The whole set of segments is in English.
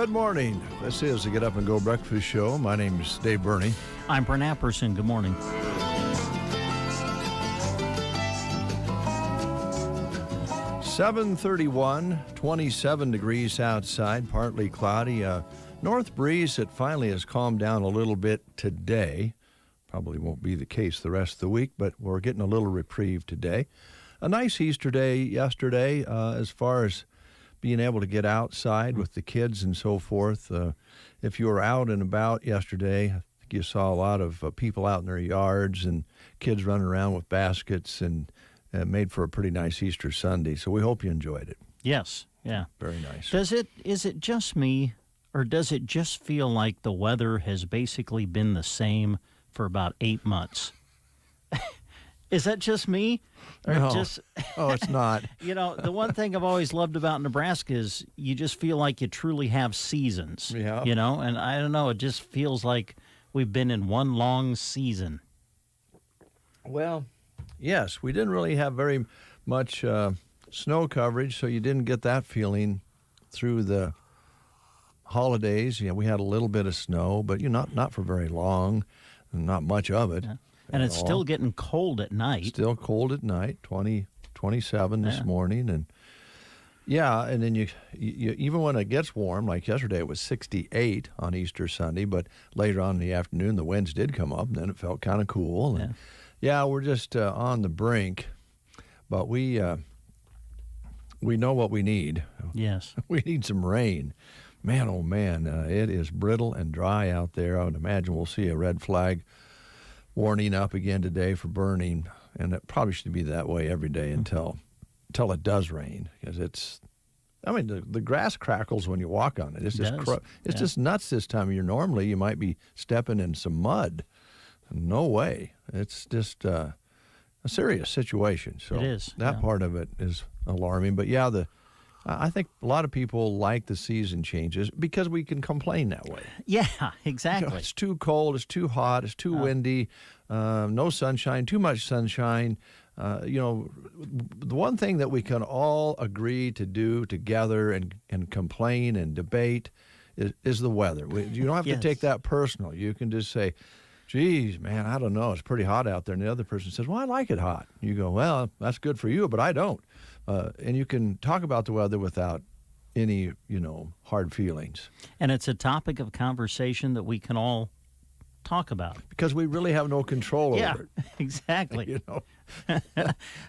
Good morning. This is the Get Up and Go Breakfast Show. My name is Dave Burney. I'm Brent Apperson. Good morning. 7:31, 27 degrees outside, partly cloudy. North breeze that finally has calmed down a little bit today. Probably won't be the case the rest of the week, but we're getting a little reprieve today. A nice Easter day yesterday as far as being able to get outside with the kids and so forth. If you were out and about yesterday, I think you saw a lot of people out in their yards and kids running around with baskets, and made for a pretty nice Easter Sunday. So we hope you enjoyed it. Yes, yeah. Very nice. Is it just me, or does it just feel like the weather has basically been the same for about 8 months? Is that just me? Or No. just Oh, it's not. You know, the one thing I've always loved about Nebraska is you just feel like you truly have seasons. Yeah. You know, and I don't know, it just feels like we've been in one long season. Well, yes, we didn't really have very much snow coverage, so you didn't get that feeling through the holidays. Yeah, we had a little bit of snow, but not for very long, not much of it. Yeah. And it's still getting cold at night. Still cold at night, 27 this morning. And yeah, and then you even when it gets warm, like yesterday it was 68 on Easter Sunday, but later on in the afternoon the winds did come up, and then it felt kind of cool. And yeah, we're just on the brink, but we know what we need. Yes. We need some rain. Man, oh man, it is brittle and dry out there. I would imagine we'll see a red flag warning up again today for burning, and it probably should be that way every day until it does rain, because the grass crackles when you walk on it. It's just nuts this time of year. Normally you might be stepping in some mud. No way. It's just a serious situation. So it is. That part of it is alarming. But yeah, I think a lot of people like the season changes because we can complain that way. Yeah, exactly. You know, it's too cold, it's too hot, it's too windy, no sunshine, too much sunshine. The one thing that we can all agree to do together and complain and debate is the weather. You don't have to take that personal. You can just say, geez, man, I don't know, it's pretty hot out there. And the other person says, well, I like it hot. You go, well, that's good for you, but I don't. And you can talk about the weather without any, hard feelings. And it's a topic of conversation that we can all talk about. Because we really have no control over it. Yeah, exactly.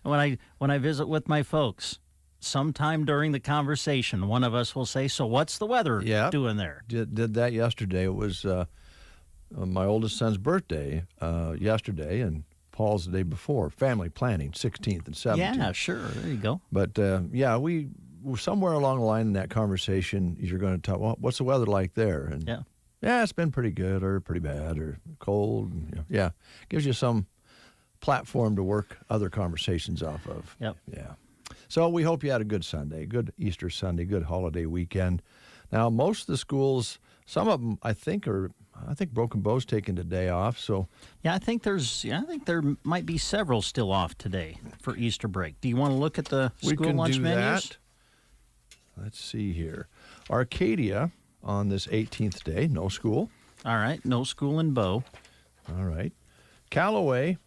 When I visit with my folks, sometime during the conversation, one of us will say, so what's the weather doing there? Did that yesterday. It was my oldest son's birthday yesterday, and Paul's the day before. Family planning, 16th and 17th. Yeah, sure. There you go. But, we were somewhere along the line in that conversation, you're going to talk, well, what's the weather like there? And it's been pretty good or pretty bad or cold. Gives you some platform to work other conversations off of. Yep. Yeah. So we hope you had a good Sunday, good Easter Sunday, good holiday weekend. Now, most of the schools, some of them, I think Broken Bow's taking the day off. So I think there might be several still off today for Easter break. Do you want to look at the school lunch menus? That. Let's see here. Arcadia on this 18th day, no school. All right, no school in Bow. All right. Callaway,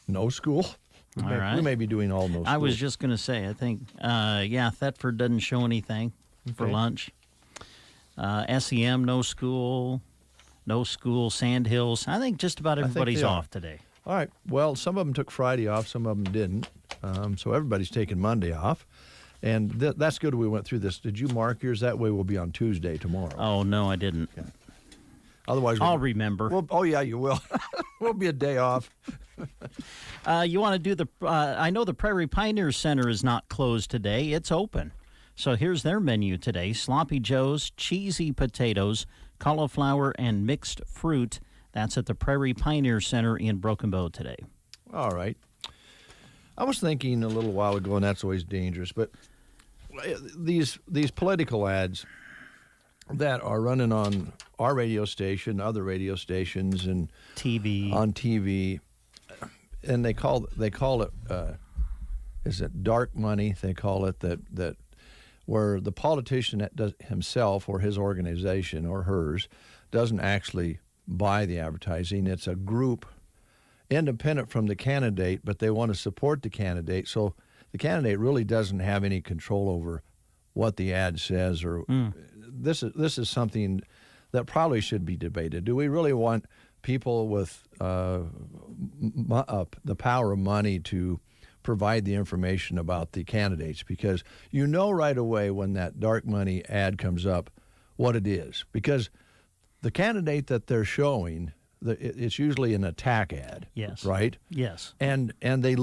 no school. We may be doing all no schools. I was just going to say, I think, Thetford doesn't show anything for lunch. SEM, no school. No school, Sandhills. I think just about everybody's off today. All right. Well, some of them took Friday off, some of them didn't. So everybody's taking Monday off. And that's good we went through this. Did you mark yours? That way we'll be on Tuesday tomorrow. Oh, no, I didn't. Okay. Otherwise, I'll remember. You will. We'll be a day off. You want to do I know the Prairie Pioneer Center is not closed today. It's open. So here's their menu today. Sloppy Joe's, cheesy potatoes, cauliflower, and mixed fruit. That's at the Prairie Pioneer Center in Broken Bow today. All right. I was thinking a little while ago, and that's always dangerous, but these political ads that are running on our radio station, other radio stations, and on TV, and they call it is it dark money? They call it that where the politician that does himself or his organization or hers doesn't actually buy the advertising. It's a group independent from the candidate, but they want to support the candidate. So the candidate really doesn't have any control over what the ad says. Or this is something that probably should be debated. Do we really want people with the power of money to provide the information about the candidates? Because you know right away when that dark money ad comes up what it is. Because the candidate that they're showing, it's usually an attack ad. Yes. Right? Yes. And they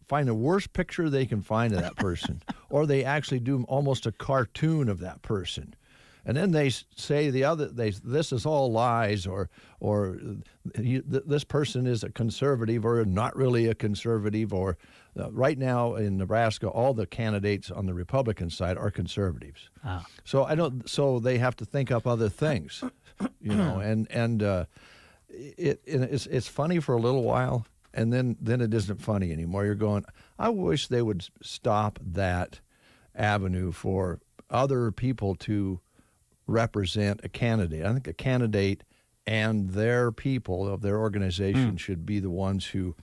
find the worst picture they can find of that person, or they actually do almost a cartoon of that person. And then they say this is all lies, or this person is a conservative or not really a conservative, or right now in Nebraska, all the candidates on the Republican side are conservatives. Ah. So they have to think up other things, and it's funny for a little while, and then it isn't funny anymore. You're going, I wish they would stop that avenue for other people to represent a candidate. I think a candidate and their people of their organization should be the ones who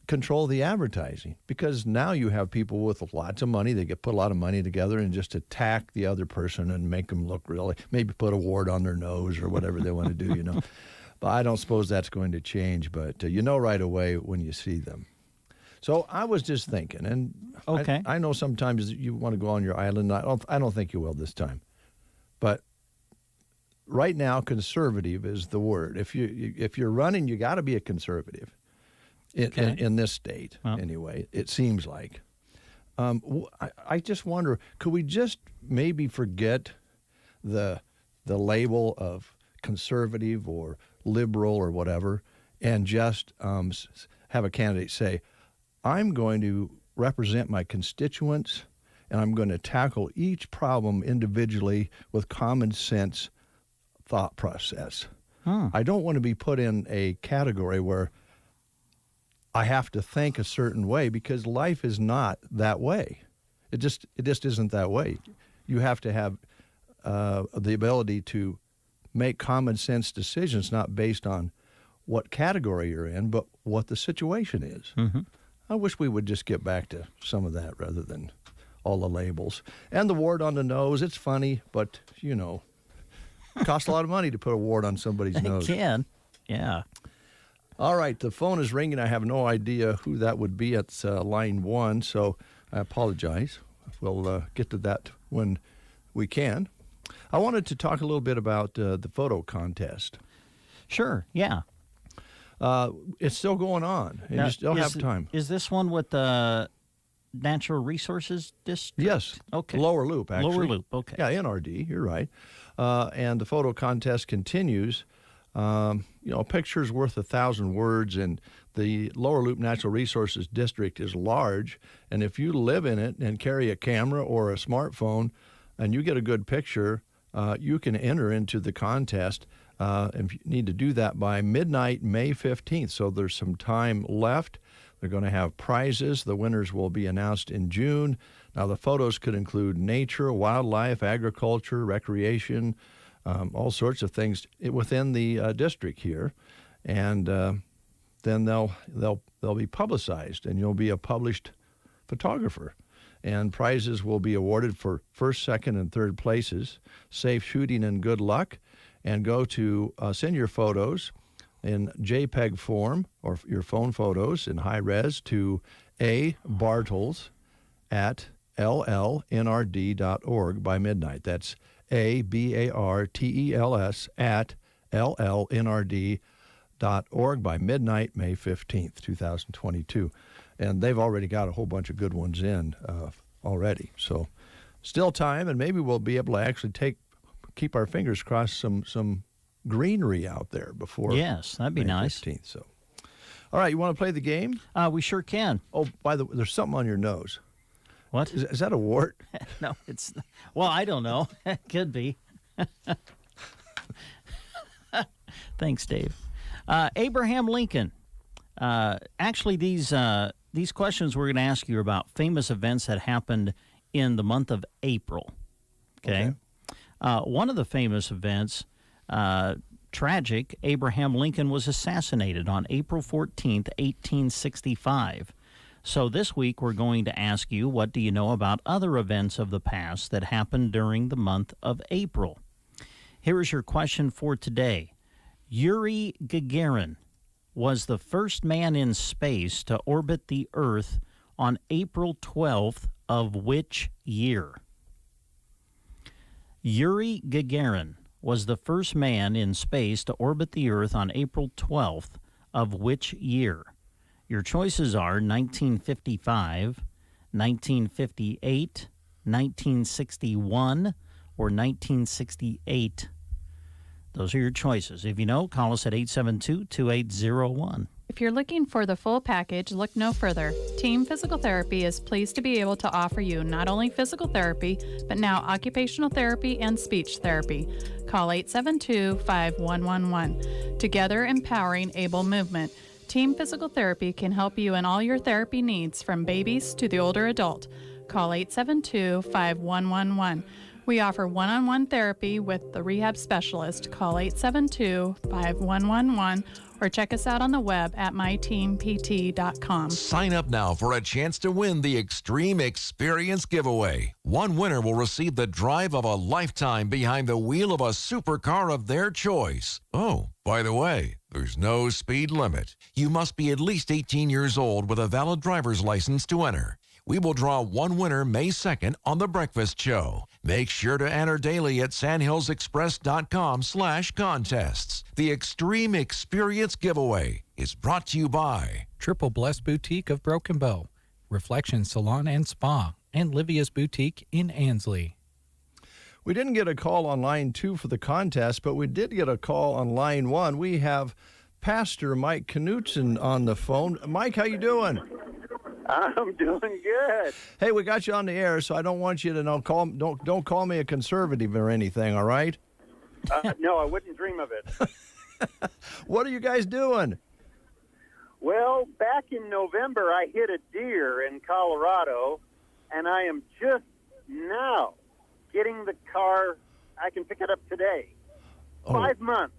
control the advertising, because now you have people with lots of money. They put a lot of money together and just attack the other person and make them look really, maybe put a wart on their nose or whatever they want to do, But I don't suppose that's going to change, but you know right away when you see them. So I was just thinking, and okay. I know sometimes you want to go on your island. I don't think you will this time. But right now, conservative is the word. If you're running, you got to be a conservative in this state. Well, anyway, it seems like. I just wonder, could we just maybe forget the label of conservative or liberal or whatever, and just have a candidate say, I'm going to represent my constituents, and I'm going to tackle each problem individually with common sense thought process. I don't want to be put in a category where I have to think a certain way, because life is not that way. It just isn't that way. You have to have the ability to make common sense decisions, not based on what category you're in, but what the situation is. Mm-hmm. I wish we would just get back to some of that rather than all the labels. And the wart on the nose, it's funny, but, it costs a lot of money to put a wart on somebody's nose. It can, yeah. All right, the phone is ringing. I have no idea who that would be. It's line 1, so I apologize. We'll get to that when we can. I wanted to talk a little bit about the photo contest. Sure, yeah. It's still going on, and now, you still have time. Is this one with the Natural Resources District? Yes. Okay. Lower Loop, actually. Lower Loop, okay. Yeah, NRD, you're right. And the photo contest continues. A picture's worth 1,000 words, and the Lower Loop Natural Resources District is large, and if you live in it and carry a camera or a smartphone and you get a good picture, you can enter into the contest. And you need to do that by midnight, May 15th. So there's some time left. They're going to have prizes. The winners will be announced in June. Now, the photos could include nature, wildlife, agriculture, recreation, all sorts of things within the district here. And then they'll be publicized, and you'll be a published photographer. And prizes will be awarded for first, second, and third places. Safe shooting and good luck. And go to send your photos in JPEG form or your phone photos in high res to abartels@llnrd.org by midnight. That's abartels@llnrd.org by midnight, May 15th, 2022. And they've already got a whole bunch of good ones in already. So still time, and maybe we'll be able to actually keep our fingers crossed, some greenery out there before. Yes, that'd be May nice. 15th, so. All right, you want to play the game? We sure can. Oh, by the way, there's something on your nose. What? Is that a wart? No, it's... Well, I don't know. It could be. Thanks, Dave. Abraham Lincoln. Actually, these questions we're going to ask you are about famous events that happened in the month of April. Okay. One of the famous events, tragic, Abraham Lincoln was assassinated on April 14th, 1865. So this week we're going to ask you, what do you know about other events of the past that happened during the month of April? Here is your question for today. Yuri Gagarin was the first man in space to orbit the Earth on April 12th of which year? Yuri Gagarin was the first man in space to orbit the Earth on April 12th of which year? Your choices are 1955, 1958, 1961, or 1968. Those are your choices. If you know, call us at 872-2801. If you're looking for the full package, look no further. Team Physical Therapy is pleased to be able to offer you not only physical therapy, but now occupational therapy and speech therapy. Call 872-5111. Together empowering able movement. Team Physical Therapy can help you in all your therapy needs, from babies to the older adult. Call 872-5111. We offer one-on-one therapy with the rehab specialist. Call 872-5111 or check us out on the web at myteampt.com. Sign up now for a chance to win the Extreme Experience giveaway. One winner will receive the drive of a lifetime behind the wheel of a supercar of their choice. Oh, by the way, there's no speed limit. You must be at least 18 years old with a valid driver's license to enter. We will draw one winner May 2nd on The Breakfast Show. Make sure to enter daily at sandhillsexpress.com/contests. The Extreme Experience Giveaway is brought to you by Triple Blessed Boutique of Broken Bow, Reflection Salon and Spa, and Livia's Boutique in Ansley. We didn't get a call on line 2 for the contest, but we did get a call on line 1. We have Pastor Mike Knutson on the phone. Mike, how you doing? I'm doing good. Hey, we got you on the air, so I don't want you to don't call me a conservative or anything, all right? No, I wouldn't dream of it. What are you guys doing? Well, back in November, I hit a deer in Colorado, and I am just now getting the car. I can pick it up today. Oh. 5 months.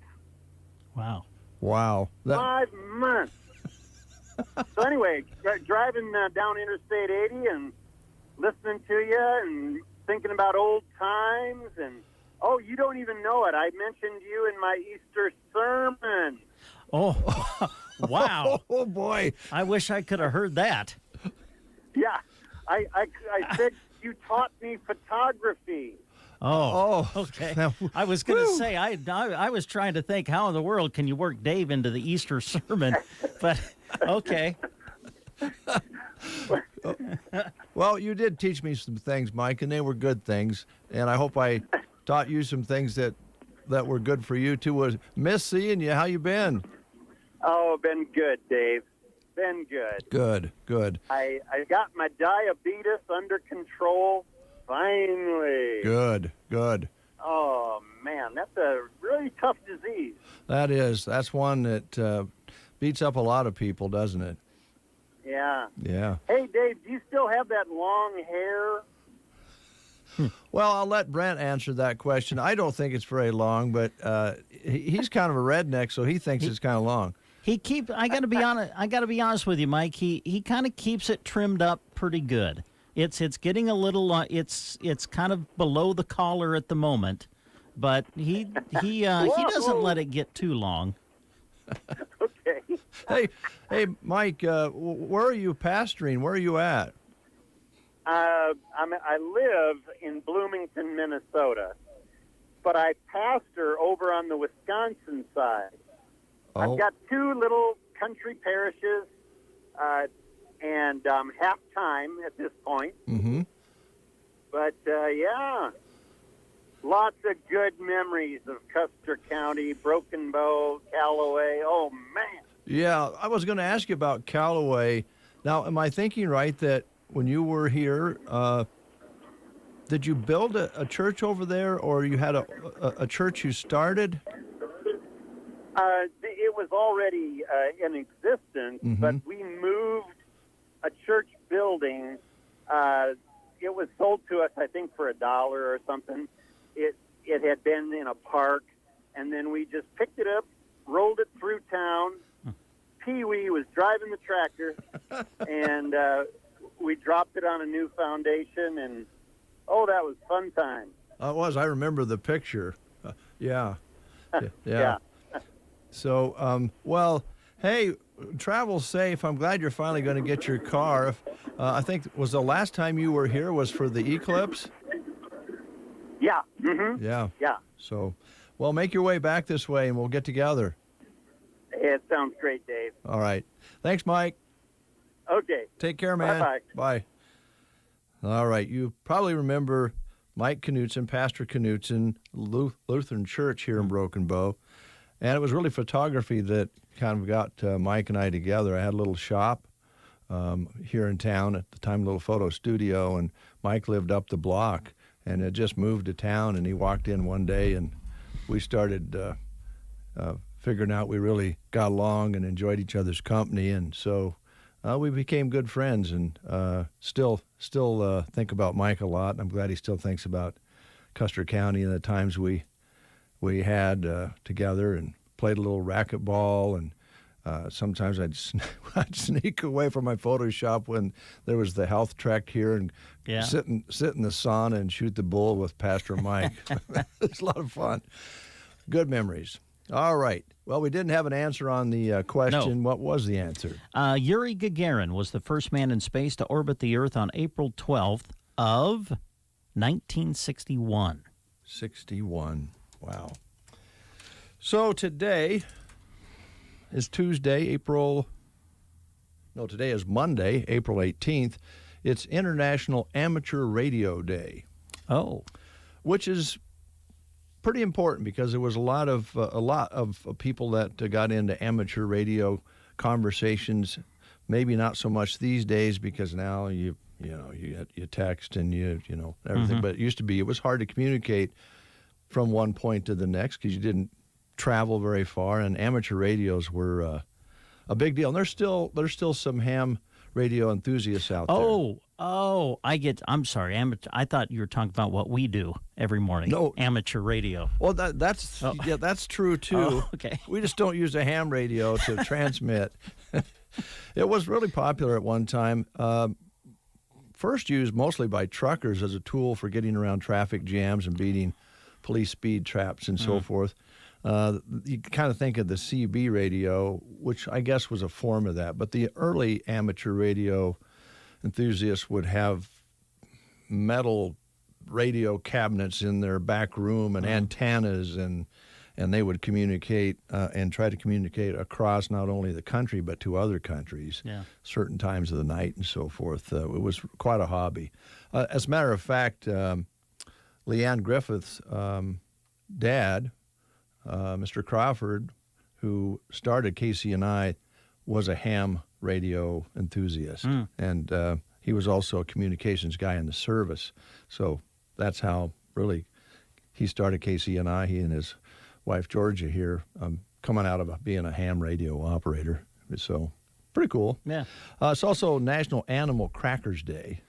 Wow. Wow. 5 months. So anyway, driving down Interstate 80 and listening to you and thinking about old times. And, oh, you don't even know it. I mentioned you in my Easter sermon. Oh, wow. Oh, boy. I wish I could have heard that. Yeah. I said you taught me photography. Oh, okay. I was going to say, I was trying to think, how in the world can you work Dave into the Easter sermon? But, okay. Well, you did teach me some things, Mike, and they were good things. And I hope I taught you some things that were good for you, too. Miss seeing you. How you been? Oh, been good, Dave. Been good. Good. I got my diabetes under control. Finally. Good. Oh, man, that's a really tough disease. That's one that beats up a lot of people, doesn't it? Yeah. Yeah. Hey, Dave, do you still have that long hair? Well, I'll let Brent answer that question. I don't think it's very long, but he's kind of a redneck, so he thinks it's kind of long. I got to be honest. I got to be honest with you, Mike. He kind of keeps it trimmed up pretty good. It's getting a little. It's kind of below the collar at the moment, but he doesn't let it get too long. Okay. Hey, Mike. Where are you pastoring? Where are you at? I live in Bloomington, Minnesota, but I pastor over on the Wisconsin side. Oh. I've got 2 little country parishes, and half-time at this point. Mm-hmm. But, yeah, lots of good memories of Custer County, Broken Bow, Callaway. Oh, man. Yeah, I was going to ask you about Callaway. Now, am I thinking right that when you were here, did you build a church over there, or you had a church you started? It was already in existence, Mm-hmm. but we moved a church building it was sold to us, I think, for $1 or something. It had been in a park, and then we just picked it up, rolled it through town. Pee-wee was driving the tractor, and we dropped it on a new foundation, and that was fun time. It was. I remember the picture. Yeah. Yeah. Yeah. So, well, hey, travel safe. I'm glad you're finally going to get your car. I think was the last time you were here was for the eclipse. Yeah. Mm-hmm. Yeah. Yeah. So, well, make your way back this way, and we'll get together. It sounds great, Dave. All right. Thanks, Mike. Okay. Take care, man. Bye-bye. Bye. All right. You probably remember Mike Knutson, Pastor Knutson, Lutheran Church here in Broken Bow. And it was really photography that kind of got Mike and I together. I had a little shop here in town at the time, a little photo studio, and Mike lived up the block and had just moved to town, and he walked in one day, and we started figuring out we really got along and enjoyed each other's company, and so we became good friends, and still think about Mike a lot. I'm glad he still thinks about Custer County and the times we had together and played a little racquetball, and sometimes I'd sneak away from my Photoshop when there was the health trek here and sit in the sauna and shoot the bull with Pastor Mike. It's a lot of fun. Good memories. All right. Well, we didn't have an answer on the question. No. What was the answer? Yuri Gagarin was the first man in space to orbit the Earth on April 12th of 1961. 61. Wow. So today is Tuesday, today is Monday, April 18th. It's International Amateur Radio Day. Oh. Which is pretty important because there was a lot of people that got into amateur radio conversations. Maybe not so much these days because now you text and you everything. Mm-hmm. But it was hard to communicate from one point to the next because you didn't travel very far, and amateur radios were a big deal. And there's still some ham radio enthusiasts out there. I'm sorry. I thought you were talking about what we do every morning. No. Amateur radio. Well, that's true too. Oh, okay. We just don't use a ham radio to transmit. It was really popular at one time. First used mostly by truckers as a tool for getting around traffic jams and beating police speed traps and so forth. You kind of think of the CB radio, which I guess was a form of that. But the early amateur radio enthusiasts would have metal radio cabinets in their back room and antennas, and they would communicate and try to communicate across not only the country but to other countries, certain times of the night and so forth. It was quite a hobby. As a matter of fact, Leanne Griffith's dad, Mr. Crawford, who started KCNI, was a ham radio enthusiast, and he was also a communications guy in the service. So that's how really he started KCNI. He and his wife Georgia here, coming out of being a ham radio operator. So pretty cool. Yeah. It's also National Animal Crackers Day.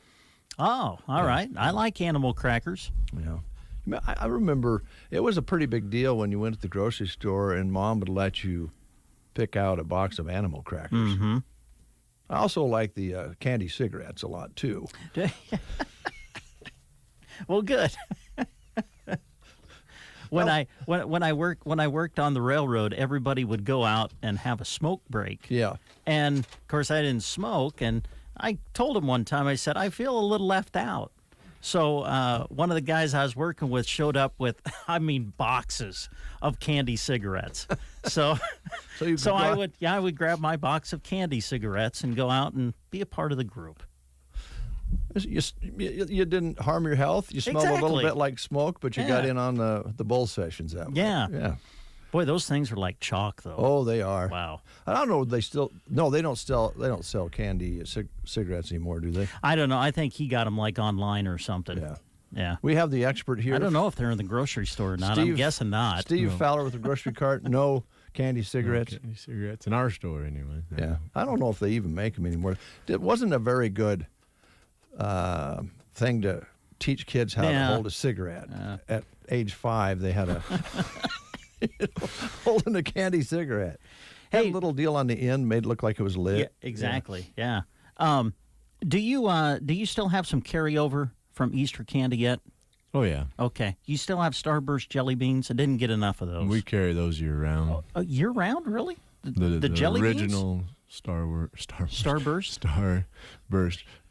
Oh, all right. I like animal crackers. Yeah. I remember it was a pretty big deal when you went to the grocery store and Mom would let you pick out a box of animal crackers. Mm-hmm. I also like the candy cigarettes a lot too. Well, good. When I worked on the railroad, everybody would go out and have a smoke break. Yeah. And of course, I didn't smoke, and I told him one time, I said, I feel a little left out. So one of the guys I was working with showed up with, boxes of candy cigarettes. So I would grab my box of candy cigarettes and go out and be a part of the group. You didn't harm your health. You smelled a little bit like smoke, but you got in on the bull sessions that way. Yeah. Boy, those things are like chalk, though. Oh, they are. Wow. I don't know. They don't sell candy cigarettes anymore, do they? I don't know. I think he got them like online or something. Yeah. We have the expert here. I don't know if they're in the grocery store or not. I'm guessing not. Steve Fowler with the grocery cart. No candy cigarettes. No candy cigarettes in our store, anyway. Yeah. I don't know if they even make them anymore. It wasn't a very good thing to teach kids how to hold a cigarette. At age 5, they had a holding a candy cigarette. Had a little deal on the end, made it look like it was lit. Yeah, exactly. Yeah. Do you still have some carryover from Easter candy yet? Oh, yeah. Okay. You still have Starburst jelly beans? I didn't get enough of those. We carry those year-round. Year-round, really? The jelly original beans? Starburst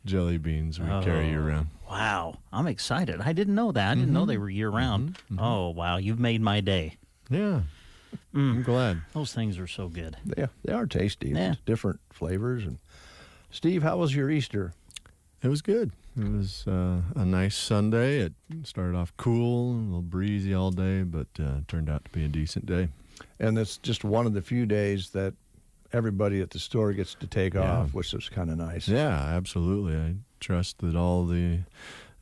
jelly beans we carry year-round. Wow. I'm excited. I didn't know that. I didn't know they were year-round. Oh, wow. You've made my day. Yeah. I'm glad. Those things are so good. They are tasty. Yeah. Different flavors. And Steve, how was your Easter? It was good. It was a nice Sunday. It started off cool, a little breezy all day, but turned out to be a decent day. And it's just one of the few days that everybody at the store gets to take off, which is kind of nice. Yeah, absolutely. I trust that all the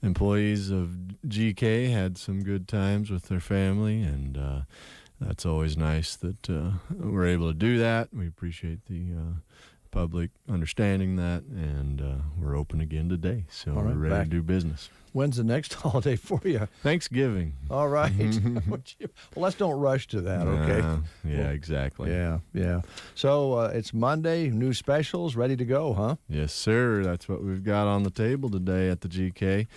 employees of GK had some good times with their family, and that's always nice that we're able to do that. We appreciate the public understanding that, and we're open again today, so All right, we're ready to do business. When's the next holiday for you? Thanksgiving. All right. Well, let's don't rush to that, okay? Yeah, exactly. Yeah. So it's Monday, new specials, ready to go, huh? Yes, sir. That's what we've got on the table today at the GK.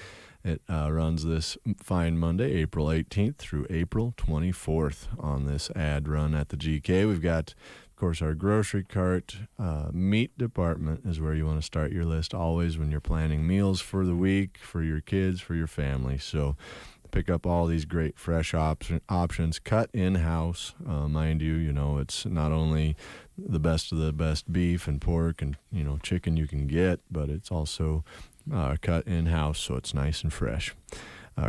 It runs this fine Monday, April 18th through April 24th on this ad run at the GK. We've got, of course, our grocery cart. Meat department is where you want to start your list always when you're planning meals for the week, for your kids, for your family. So pick up all these great fresh options, cut in-house. Mind you, it's not only the best of the best beef and pork and, chicken you can get, but it's also cut in-house, so it's nice and fresh.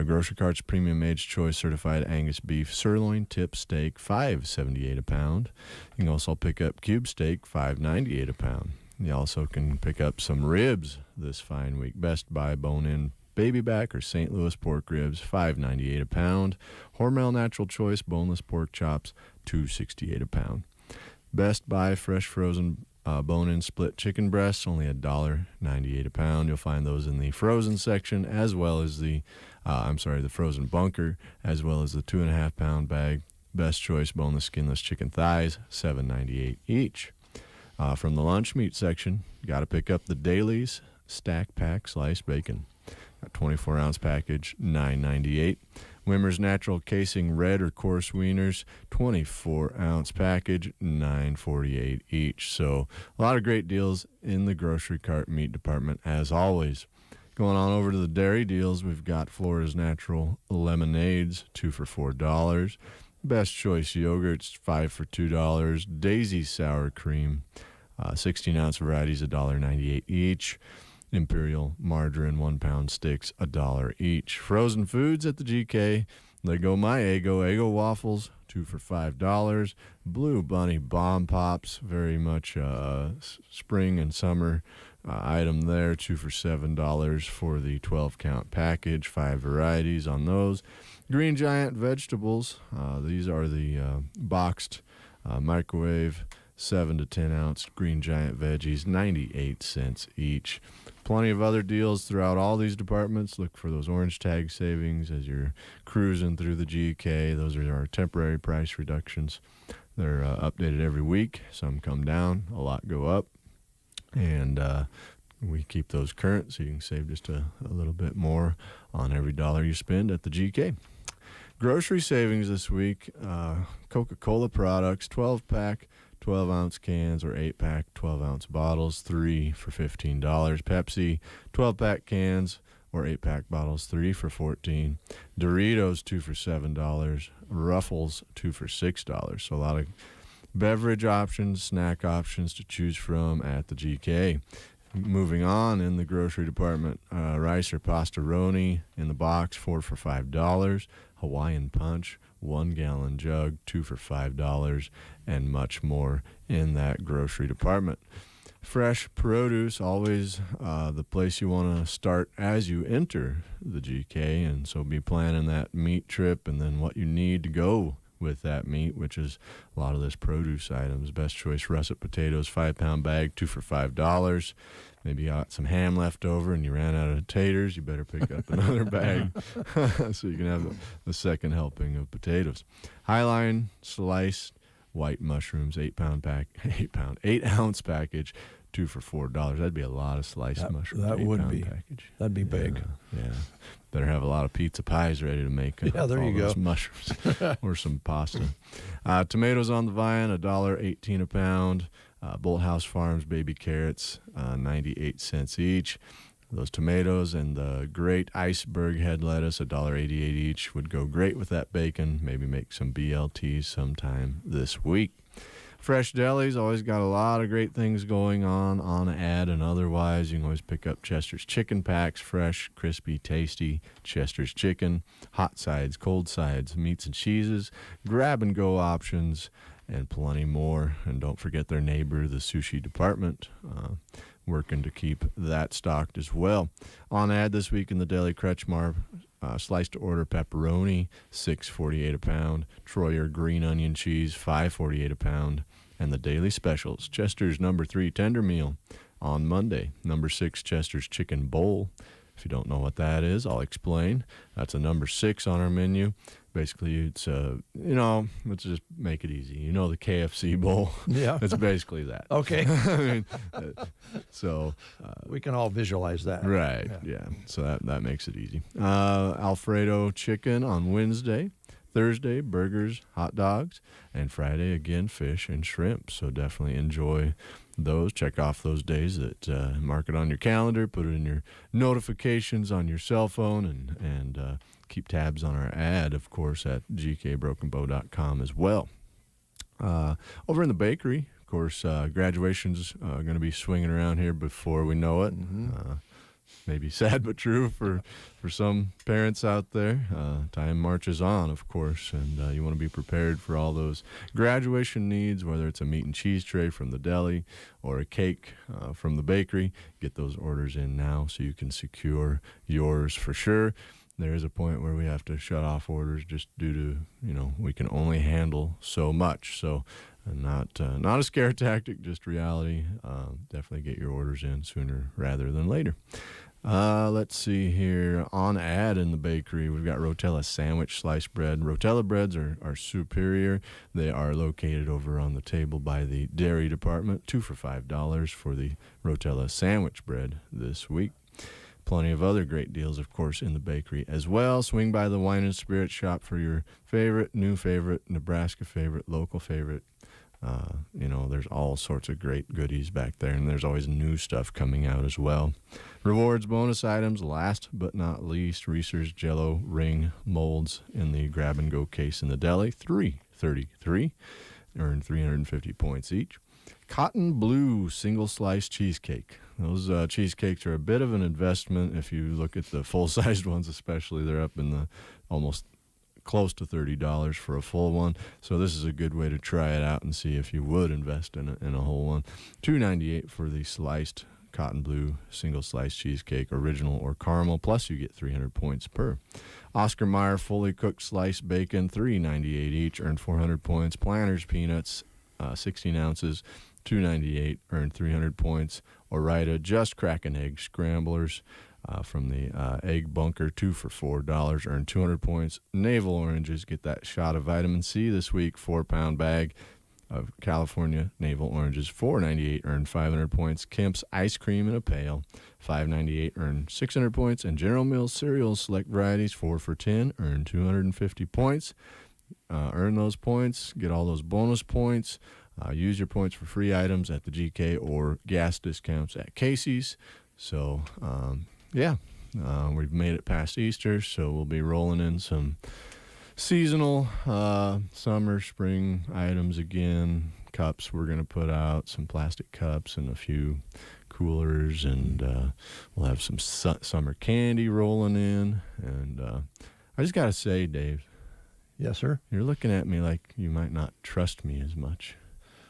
Grocery Cart's Premium Age Choice Certified Angus Beef Sirloin Tip Steak, $5.78 a pound. You can also pick up Cube Steak, $5.98 a pound. You also can pick up some ribs this fine week. Best Buy Bone-In Baby Back or St. Louis Pork Ribs, $5.98 a pound. Hormel Natural Choice Boneless Pork Chops, $2.68 a pound. Best Buy Fresh Frozen bone-in split chicken breasts, only $1.98 a pound. You'll find those in the frozen section, as well as the frozen bunker, as well as the 2.5-pound bag. Best Choice boneless skinless chicken thighs, $7.98 each. From the lunch meat section, got to pick up the Dailies Stack Pack Sliced Bacon. A 24-ounce package, $9.98. Wimmer's Natural Casing Red or Coarse Wieners, 24-ounce package, $9.48 each. So a lot of great deals in the grocery cart meat department, as always. Going on over to the dairy deals, we've got Florida's Natural Lemonades, 2 for $4. Best Choice Yogurts, 5 for $2. Daisy Sour Cream, 16-ounce varieties, $1.98 each. Imperial Margarine 1-pound sticks, $1 each. Frozen foods at the GK, they go My Eggo waffles, 2 for $5. Blue Bunny Bomb Pops, very much spring and summer item there, 2 for $7 for the 12-count package, 5 varieties on those. Green Giant vegetables, these are the boxed microwave 7 to 10 ounce Green Giant veggies, 98 cents each. Plenty of other deals throughout all these departments. Look for those orange tag savings as you're cruising through the GK. Those are our temporary price reductions. They're updated every week. Some come down, a lot go up, and we keep those current so you can save just a little bit more on every dollar you spend at the GK. Grocery savings this week, Coca-Cola products, 12-pack, 12-ounce cans or 8-pack, 12-ounce bottles, 3 for $15. Pepsi, 12-pack cans or 8-pack bottles, 3 for $14. Doritos, 2 for $7. Ruffles, 2 for $6. So a lot of beverage options, snack options to choose from at the GK. Moving on in the grocery department, rice or pastaroni in the box, 4 for $5. Hawaiian Punch, 1-gallon jug, 2 for $5, and much more in that grocery department. Fresh produce, always the place you want to start as you enter the GK, and so be planning that meat trip and then what you need to go with that meat, which is a lot of this produce items. Best choice russet potatoes, 5-pound bag, 2 for $5. Maybe you got some ham left over and you ran out of taters, you better pick up another bag so you can have the second helping of potatoes. Highline sliced white mushrooms, 8-ounce package, 2 for $4. That'd be a lot of sliced mushrooms. That would be. Package. That'd be big. Yeah. Better have a lot of pizza pies ready to make. Yeah, there you those go. Mushrooms or some pasta. Tomatoes on the vine, $1.18 a pound. Bolthouse Farms baby carrots, 98 cents each. Those tomatoes and the great iceberg head lettuce, $1.88 each, would go great with that bacon. Maybe make some BLTs sometime this week. Fresh Deli's always got a lot of great things going on ad and otherwise. You can always pick up Chester's chicken packs, fresh, crispy, tasty Chester's chicken, hot sides, cold sides, meats and cheeses, grab-and-go options, and plenty more. And don't forget their neighbor, the sushi department, working to keep that stocked as well. On ad this week in the deli, Kretschmar sliced to order pepperoni, $6.48 a pound. Troyer green onion cheese, $5.48 a pound. And the daily specials, Chester's number 3 tender meal on Monday. Number 6 Chester's chicken bowl. If you don't know what that is, I'll explain. That's a number 6 on our menu. Basically, it's, let's just make it easy. You know the KFC bowl? Yeah. It's basically that. Okay. I mean, so We can all visualize that. right, yeah. So that makes it easy. Alfredo chicken on Wednesday. Thursday, burgers, hot dogs, and Friday, again, fish and shrimp. So definitely enjoy those. Check off those days that mark it on your calendar, put it in your notifications on your cell phone, and keep tabs on our ad, of course, at gkbrokenbow.com as well. Over in the bakery, of course, graduation's going to be swinging around here before we know it. Maybe sad but true for some parents out there. Time marches on, of course, and you want to be prepared for all those graduation needs, whether it's a meat and cheese tray from the deli or a cake from the bakery. Get those orders in now so you can secure yours for sure. There is a point where we have to shut off orders just due to, we can only handle so much. So not a scare tactic, just reality. Definitely get your orders in sooner rather than later. Let's see here. On ad in the bakery, we've got Rotella sandwich sliced bread. Rotella breads are superior. They are located over on the table by the dairy department. 2 for $5 for the Rotella sandwich bread this week. Plenty of other great deals, of course, in the bakery as well. Swing by the Wine and Spirit shop for your favorite, new favorite, Nebraska favorite, local favorite. There's all sorts of great goodies back there, and there's always new stuff coming out as well. Rewards bonus items, last but not least, Reese's Jell-O ring molds in the grab-and-go case in the deli, $3.33, earn 350 points each. Cotton Blue single-slice cheesecake. Those cheesecakes are a bit of an investment. If you look at the full-sized ones especially, they're up in the almost close to $30 for a full one. So this is a good way to try it out and see if you would invest in a whole one. $2.98 for the sliced Cotton Blue single slice cheesecake, original or caramel, plus you get 300 points per. Oscar Mayer fully cooked sliced bacon, $3.98 each, earned 400 points. Planters peanuts, 16 ounces, $2.98, earned 300 points. Ore-Ida just crack an egg scramblers from the Egg Bunker, 2 for $4, earn 200 points. Navel oranges, get that shot of vitamin C this week, 4-pound bag of California navel oranges, $4.98, earn 500 points. Kemp's ice cream in a pail, $5.98, earn 600 points. And General Mills cereals, select varieties, 4 for $10, earn 250 points. Earn those points, get all those bonus points. Use your points for free items at the GK or gas discounts at Casey's. So, we've made it past Easter, so we'll be rolling in some seasonal summer, spring items again. Cups we're going to put out, some plastic cups and a few coolers, and we'll have some summer candy rolling in. And I just got to say, Dave. Yes, sir? You're looking at me like you might not trust me as much.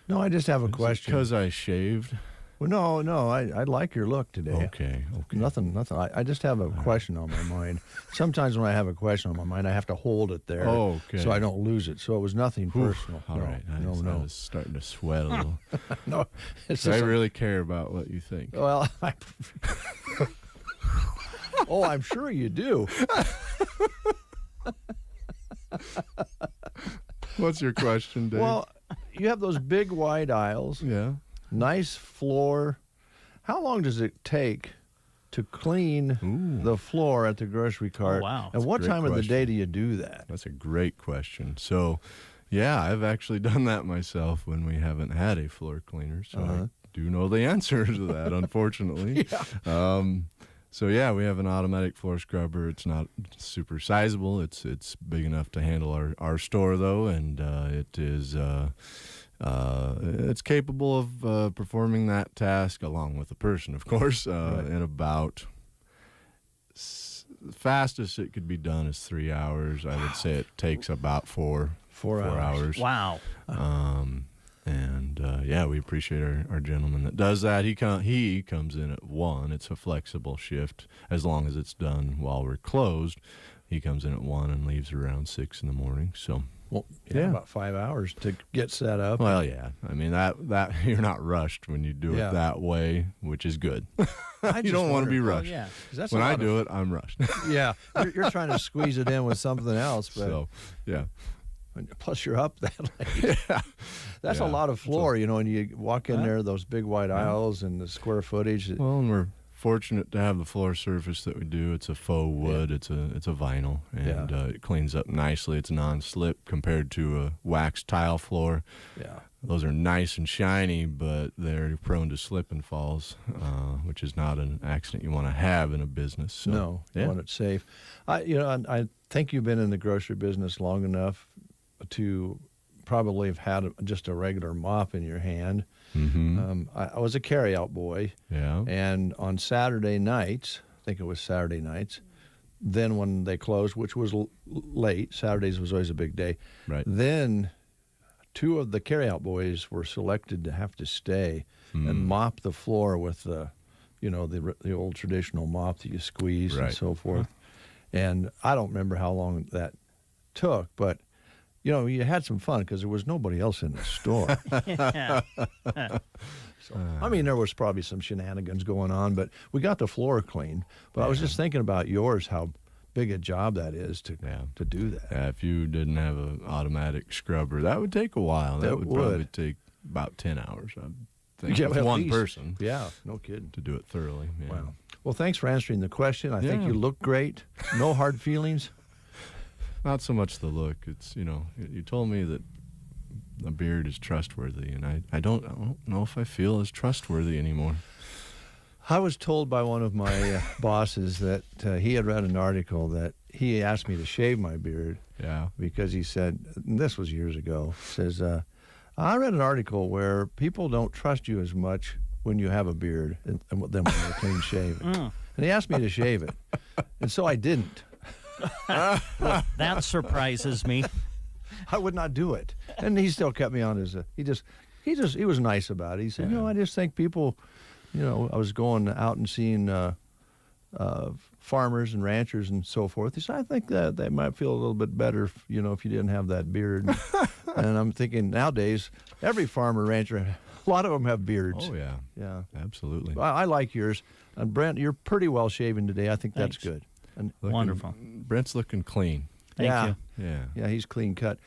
No, I just have a question. Because I shaved? Well, no, I like your look today. Okay. Nothing. I just have a question on my mind. Sometimes when I have a question on my mind, I have to hold it there Okay. so I don't lose it. So it was nothing personal. All right. I was starting to sweat a little. No, it's I just really care about what you think. well, I'm sure you do. What's your question, Dave? Well, you have those big wide aisles, yeah. nice floor. How long does it take to clean the floor at the grocery cart? wow. And what Great time of the question. day do you do that? That's a great question. So, yeah, I've actually done that myself when we haven't had a floor cleaner. So I do know the answer to that, unfortunately. So yeah, we have an automatic floor scrubber. It's not super sizable. It's big enough to handle our store though, and it is it's capable of performing that task along with a person, of course, in about fastest it could be done is 3 hours. I would say it takes about four hours. Wow. And yeah, we appreciate our gentleman that does that. He comes in at 1. It's a flexible shift as long as it's done while we're closed. He comes in at 1 and leaves around 6 in the morning. So, Well, Yeah. about 5 hours to get set up. well, yeah. I mean that you're not rushed when you do Yeah. it that way, which is good. I You just don't want to be wondered, rushed. Yeah. 'cause that's When a I lot do it, I'm rushed. yeah, you're trying to squeeze it in with something else, but So, yeah. plus you're up that late. That's a Yeah. lot of floor, and you walk in there, those big wide aisles and the square footage. Well, and we're fortunate to have the floor surface that we do. It's a faux wood. It's a vinyl, and it cleans up nicely. It's non-slip compared to a wax tile floor. Yeah. Those are nice and shiny, but they're prone to slip and falls, which is not an accident you want to have in a business. So, No, you want it safe. I think you've been in the grocery business long enough to probably have had just a regular mop in your hand. Mm-hmm. I was a carryout boy, Yeah. and on Saturday nights, I think it was Saturday nights, then when they closed, which was late, Saturdays was always a big day. Right. Then 2 of the carryout boys were selected to have to stay and mop the floor with the old traditional mop that you squeeze and Right. so forth. And I don't remember how long that took, but you had some fun because there was nobody else in the store. Yeah. I mean, there was probably some shenanigans going on, but we got the floor clean. But I was just thinking about yours, how big a job that is to do that. Yeah, if you didn't have an automatic scrubber, that would take a while. That That would would. probably take about 10 hours, I think, Yeah, with at one least. person Yeah, no kidding. to do it thoroughly. Yeah. Wow. Well, thanks for answering the question. I think Yeah. you look great. No hard feelings. Not so much the look. It's, you told me that a beard is trustworthy, and I don't know if I feel as trustworthy anymore. I was told by one of my bosses that he had read an article that he asked me to shave my beard Yeah. because he said, and this was years ago, says, I read an article where people don't trust you as much when you have a beard than when you're clean shaven. And he asked me to shave it. And so I didn't. That surprises me. I would not do it. And he still kept me on his, he was nice about it. He said, I just think people, I was going out and seeing farmers and ranchers and so forth. He said, I think that they might feel a little bit better, if you didn't have that beard. And I'm thinking nowadays, every farmer, rancher, a lot of them have beards. Oh, yeah. Yeah. Absolutely. I like yours. And Brent, you're pretty well shaven today. I think that's Thanks. good. And Wonderful. Brent's looking clean. Thank yeah. you. Yeah. Yeah, he's clean cut.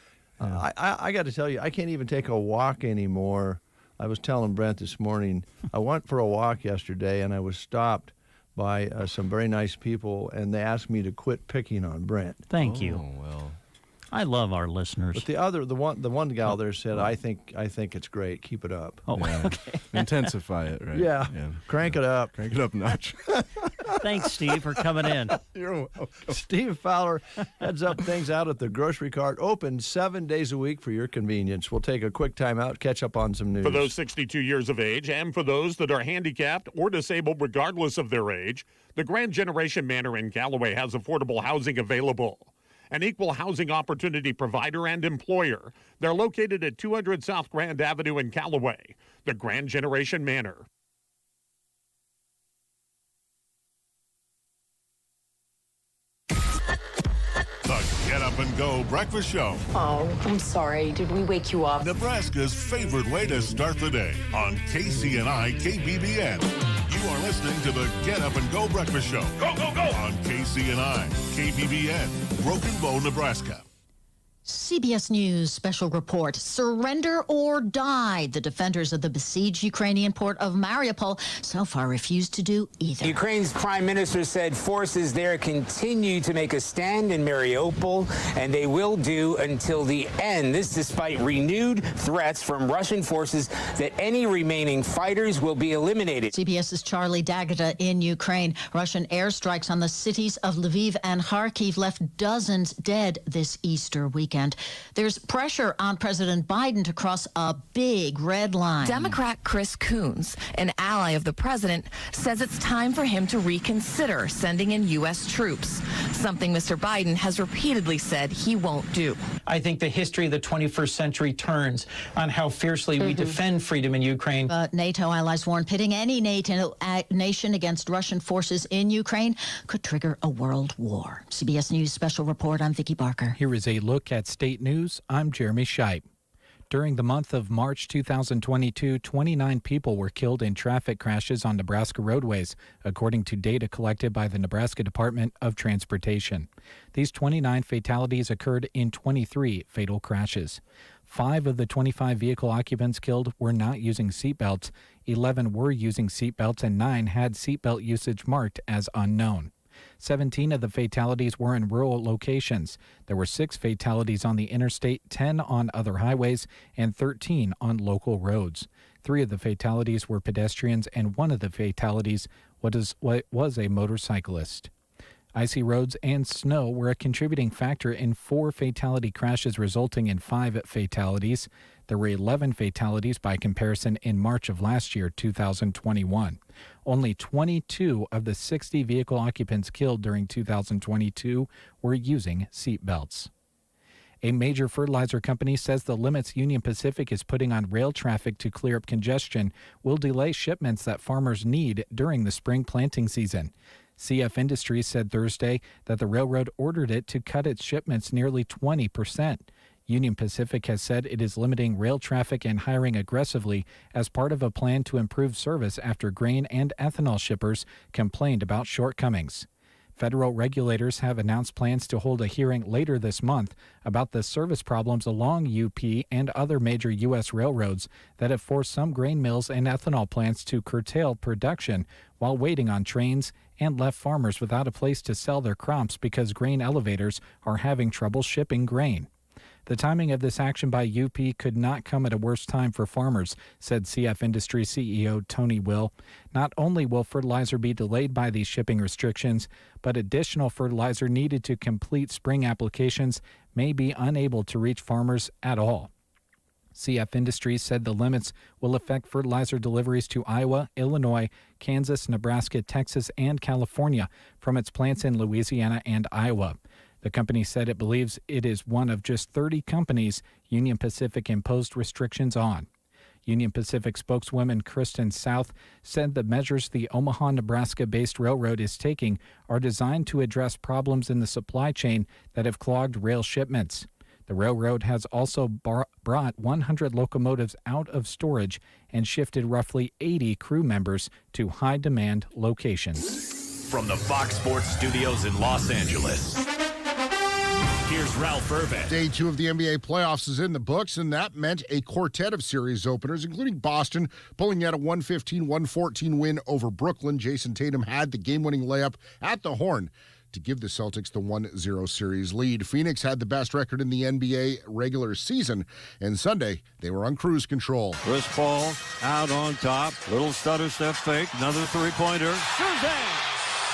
I got to tell you, I can't even take a walk anymore. I was telling Brent this morning, I went for a walk yesterday, and I was stopped by some very nice people, and they asked me to quit picking on Brent. Thank you. Oh, well. I love our listeners. But the one gal there said, I think it's great. Keep it up. Oh, Yeah. Intensify it, right? Yeah. Crank it up. Crank it up a notch. thanks, Steve, for coming in. You're welcome. Steve Fowler heads up things out at the grocery cart, open 7 days a week for your convenience. We'll take a quick time out, catch up on some news. For those 62 years of age and for those that are handicapped or disabled regardless of their age, the Grand Generation Manor in Callaway has affordable housing available. An equal housing opportunity provider and employer. They're located at 200 South Grand Avenue in Callaway. The Grand Generation Manor. Up and Go breakfast show. Oh, I'm sorry. Did we wake you up? Nebraska's favorite way to start the day on KCNI KBBN. You are listening to the Get Up and Go breakfast show. Go, go, go! On KCNI KBBN, Broken Bow, Nebraska. CBS News special report, surrender or die. The defenders of the besieged Ukrainian port of Mariupol so far refused to do either. Ukraine's prime minister said forces there continue to make a stand in Mariupol, and they will do until the end. This despite renewed threats from Russian forces that any remaining fighters will be eliminated. CBS's Charlie D'Agata in Ukraine. Russian airstrikes on the cities of Lviv and Kharkiv left dozens dead this Easter weekend. There's pressure on President Biden to cross a big red line. Democrat Chris Coons, an ally of the president, says it's time for him to reconsider sending in U.S. troops, something Mr. Biden has repeatedly said he won't do. I think the history of the 21st century turns on how fiercely we defend freedom in Ukraine. But NATO allies warn pitting any NATO nation against Russian forces in Ukraine could trigger a world war. CBS News special report. I'm Vicki Barker. Here is a look at state news. I'm Jeremy Scheib. During the month of March 2022, 29 people were killed in traffic crashes on Nebraska roadways, according to data collected by the Nebraska Department of Transportation. These 29 fatalities occurred in 23 fatal crashes. 5 of the 25 vehicle occupants killed were not using seatbelts, 11 were using seatbelts, and 9 had seatbelt usage marked as unknown. 17 of the fatalities were in rural locations. There were 6 fatalities on the interstate, 10 on other highways, and 13 on local roads. 3 of the fatalities were pedestrians, and 1 of the fatalities was a motorcyclist. Icy roads and snow were a contributing factor in 4 fatality crashes, resulting in 5 fatalities. There were 11 fatalities by comparison in March of last year, 2021. Only 22 of the 60 vehicle occupants killed during 2022 were using seat belts. A major fertilizer company says the limits Union Pacific is putting on rail traffic to clear up congestion will delay shipments that farmers need during the spring planting season. CF Industries said Thursday that the railroad ordered it to cut its shipments nearly 20%. Union Pacific has said it is limiting rail traffic and hiring aggressively as part of a plan to improve service after grain and ethanol shippers complained about shortcomings. Federal regulators have announced plans to hold a hearing later this month about the service problems along UP and other major U.S. railroads that have forced some grain mills and ethanol plants to curtail production while waiting on trains and left farmers without a place to sell their crops because grain elevators are having trouble shipping grain. The timing of this action by UP could not come at a worse time for farmers, said CF Industries CEO Tony Will. Not only will fertilizer be delayed by these shipping restrictions, but additional fertilizer needed to complete spring applications may be unable to reach farmers at all. CF Industries said the limits will affect fertilizer deliveries to Iowa, Illinois, Kansas, Nebraska, Texas, and California from its plants in Louisiana and Iowa. The company said it believes it is one of just 30 companies Union Pacific imposed restrictions on. Union Pacific spokeswoman Kristen South said the measures the Omaha, Nebraska-based railroad is taking are designed to address problems in the supply chain that have clogged rail shipments. The railroad has also brought 100 locomotives out of storage and shifted roughly 80 crew members to high-demand locations. From the Fox Sports Studios in Los Angeles, here's Ralph Irvin. Day 2 of the NBA playoffs is in the books, and that meant a quartet of series openers, including Boston pulling out a 115-114 win over Brooklyn. Jason Tatum had the game-winning layup at the horn to give the Celtics the 1-0 series lead. Phoenix had the best record in the NBA regular season, and Sunday they were on cruise control. Chris Paul out on top. Little stutter step fake. Another three-pointer. Shazam!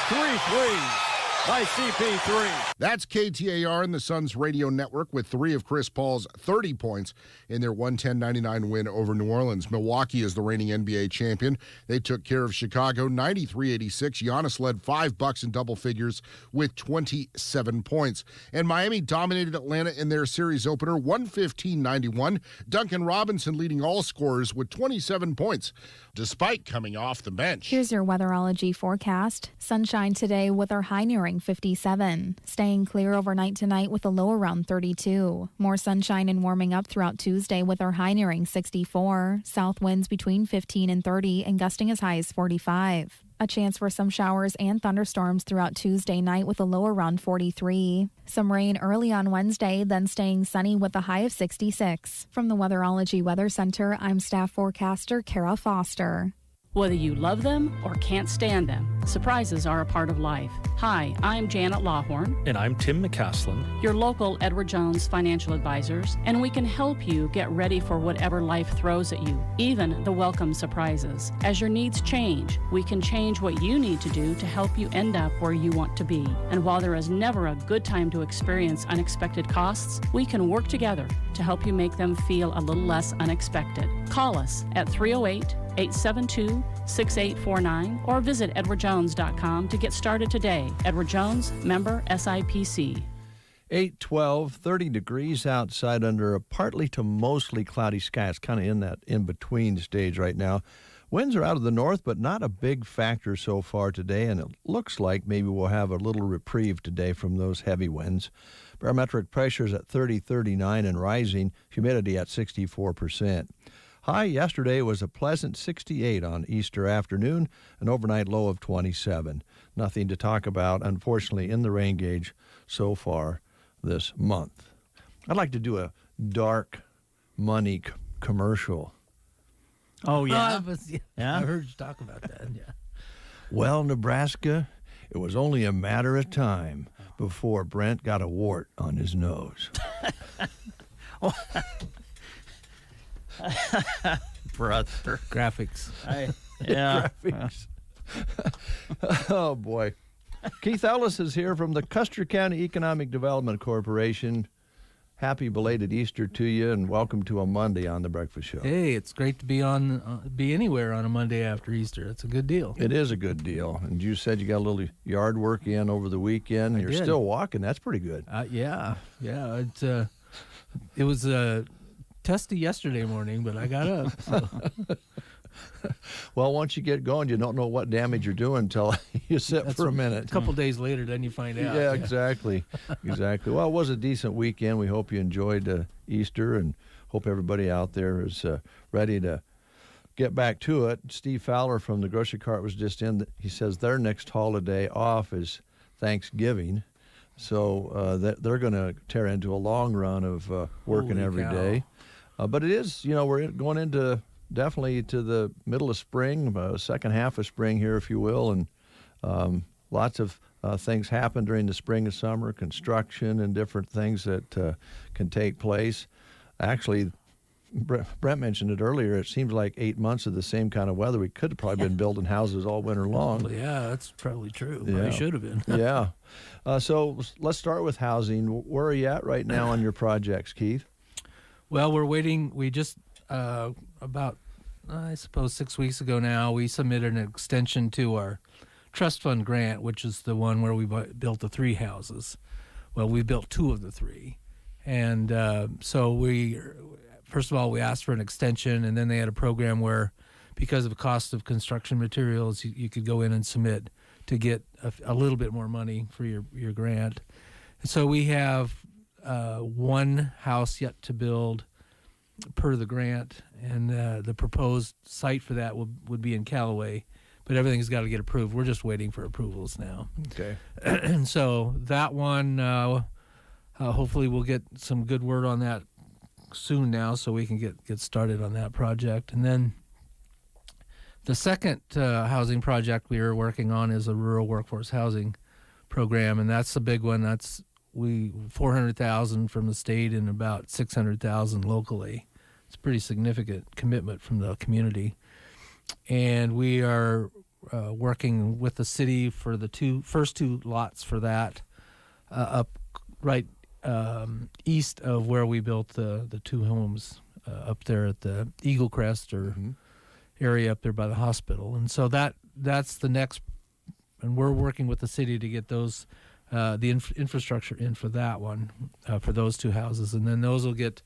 3 threes by CP3. That's KTAR and the Suns radio network with 3 of Chris Paul's 30 points in their 110-99 win over New Orleans. Milwaukee is the reigning NBA champion. They took care of Chicago 93-86. Giannis led 5 Bucks in double figures with 27 points. And Miami dominated Atlanta in their series opener 115-91. Duncan Robinson leading all scorers with 27 points, despite coming off the bench. Here's your weatherology forecast. Sunshine today with our high nearing around 57. Staying clear overnight tonight with a low around 32. More sunshine and warming up throughout Tuesday with our high nearing 64. South winds between 15 and 30 and gusting as high as 45. A chance for some showers and thunderstorms throughout Tuesday night with a low around 43. Some rain early on Wednesday, then staying sunny with a high of 66. From the Weatherology Weather Center, I'm staff forecaster Kara Foster. Whether you love them or can't stand them, surprises are a part of life. Hi, I'm Janet Lawhorn. And I'm Tim McCaslin. Your local Edward Jones financial advisors, and we can help you get ready for whatever life throws at you, even the welcome surprises. As your needs change, we can change what you need to do to help you end up where you want to be. And while there is never a good time to experience unexpected costs, we can work together to help you make them feel a little less unexpected. Call us at 308-872-6849 or visit edwardjones.com to get started today. Edward Jones, member SIPC. 8:12, 30 degrees outside under a partly to mostly cloudy sky. It's kind of in that in-between stage right now. Winds are out of the north, but not a big factor so far today, and it looks like maybe we'll have a little reprieve today from those heavy winds. Barometric pressure is at 30-39 and rising, humidity at 64%. High yesterday was a pleasant 68 on Easter afternoon, an overnight low of 27. Nothing to talk about, unfortunately, in the rain gauge so far this month. I'd like to do a dark money commercial. Oh, yeah? I heard you talk about that, yeah. Well, Nebraska, it was only a matter of time before Brent got a wart on his nose. Brother. Graphics. Yeah. Graphics. Oh, boy. Keith Ellis is here from the Custer County Economic Development Corporation. Happy belated Easter to you, and welcome to a Monday on The Breakfast Show. Hey, it's great to be anywhere on a Monday after Easter. It's a good deal. It is a good deal. And you said you got a little yard work in over the weekend. You're still walking. That's pretty good. Yeah. It was testy yesterday morning, but I got up. So. Well, once you get going, you don't know what damage you're doing until you sit for a minute. A couple days later, then you find out. Yeah, exactly. Exactly. Well, it was a decent weekend. We hope you enjoyed Easter, and hope everybody out there is ready to get back to it. Steve Fowler from the Grocery Cart was just in. He says their next holiday off is Thanksgiving. So they're going to tear into a long run of working every day. But it is, we're going into definitely to the middle of spring, second half of spring here, if you will, and lots of things happen during the spring and summer, construction and different things that can take place. Actually, Brent mentioned it earlier, it seems like 8 months of the same kind of weather. We could have probably been building houses all winter long. Well, yeah, that's probably true. Yeah. Probably should have been. Yeah. So let's start with housing. Where are you at right now on your projects, Keith? Well, we're waiting. We just about, I suppose, 6 weeks ago now, we submitted an extension to our trust fund grant, which is the one where we built the 3 houses. Well, we built 2 of the 3. And so first of all, we asked for an extension, and then they had a program where, because of the cost of construction materials, you could go in and submit to get a little bit more money for your grant. And so we have 1 house yet to build per the grant, and the proposed site for that would be in Callaway, but everything's got to get approved. We're just waiting for approvals now. Okay. And so that one, hopefully we'll get some good word on that soon now, so we can get started on that project. And then the second housing project we are working on is a rural workforce housing program, and that's a big one. That's $400,000 from the state and about $600,000 locally. It's a pretty significant commitment from the community, and we are working with the city for the first two lots for that up right east of where we built the 2 homes up there at the Eagle Crest area up there by the hospital. And so that's the next, and we're working with the city to get those the infrastructure in for that one, for those 2 houses, and then those will get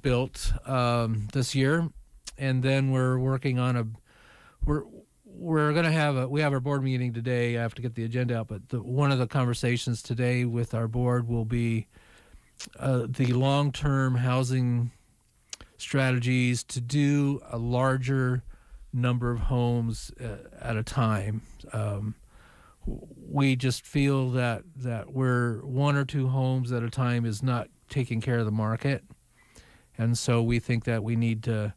built this year. And then we're working on we're going to we have our board meeting today. I have to get the agenda out, but one of the conversations today with our board will be the long-term housing strategies to do a larger number of homes at a time. We just feel that we're 1 or 2 homes at a time is not taking care of the market, and so we think that we need to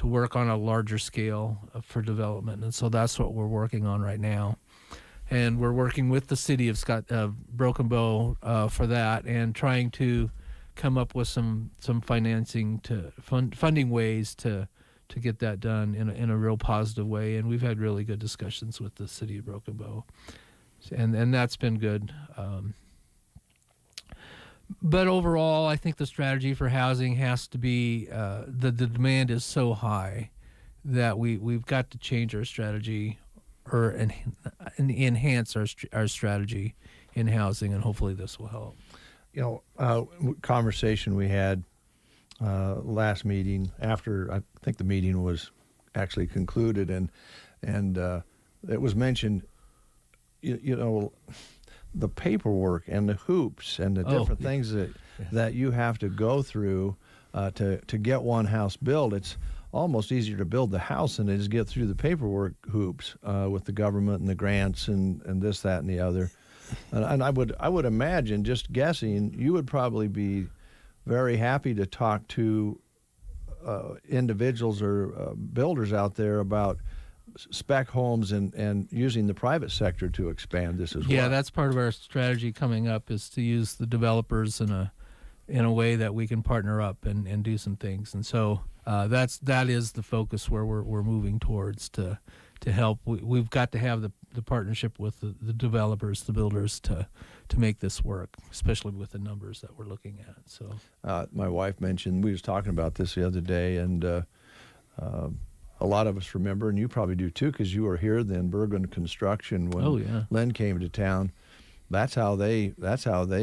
work on a larger scale for development, and so that's what we're working on right now. And we're working with the city of Broken Bow for that, and trying to come up with some financing funding ways to get that done in a real positive way. And we've had really good discussions with the city of Broken Bow, and that's been good. But overall, I think the strategy for housing has to be the demand is so high that we've got to change our strategy or enhance our strategy in housing, and hopefully this will help. Conversation we had last meeting after I think the meeting was actually concluded, and it was mentioned, the paperwork and the hoops and the different things that you have to go through to get one house built. It's almost easier to build the house than it is get through the paperwork hoops with the government and the grants and this, that, and the other. And I would imagine, just guessing, you would probably be very happy to talk to individuals or builders out there about spec homes and using the private sector to expand this as well. Yeah, that's part of our strategy coming up, is to use the developers in a way that we can partner up and do some things. And so that is the focus where we're moving towards to help. We've got to have the partnership with the developers, the builders, to make this work, especially with the numbers that we're looking at. So my wife mentioned, we was talking about this the other day, and a lot of us remember, and you probably do too, because you were here then, Berglund Construction, when Len came to town. That's how they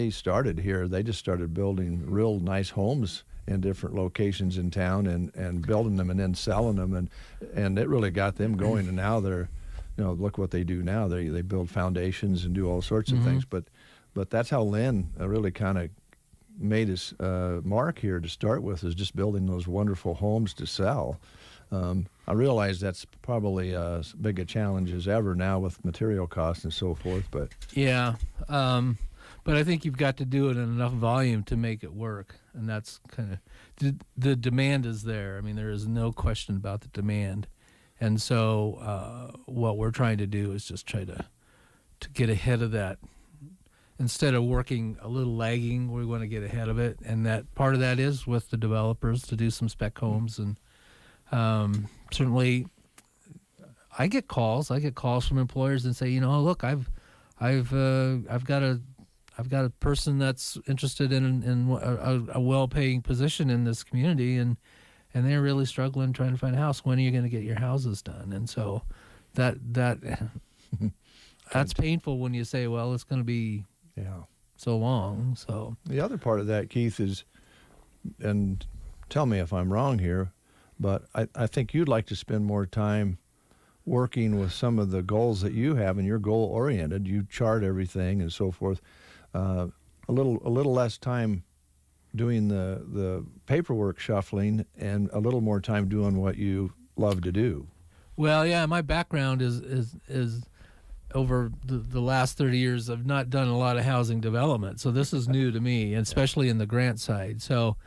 started here. They just started building real nice homes in different locations in town and building them and then selling them, and it really got them going. And now they're, look what they do now. They build foundations and do all sorts of things. But that's how Len really kind of made his mark here to start with, is just building those wonderful homes to sell. I realize that's probably as big a challenge as ever now with material costs and so forth. But but I think you've got to do it in enough volume to make it work, and that's kind of the demand is there. I mean, there is no question about the demand, and so what we're trying to do is just try to get ahead of that. Instead of working a little lagging, we want to get ahead of it, and that part of that is with the developers to do some spec homes. And certainly, I get calls from employers and say, look, I've got a person that's interested in a well-paying position in this community, and they're really struggling trying to find a house. When are you going to get your houses done? And so that's painful when you say, well, it's going to be so long. So the other part of that, Keith, is, and tell me if I'm wrong here, but I think you'd like to spend more time working with some of the goals that you have, and you're goal-oriented. You chart everything and so forth. A little less time doing the paperwork shuffling, and a little more time doing what you love to do. Well, yeah, my background is over the last 30 years. I've not done a lot of housing development, so this is new to me, and especially in the grant side. So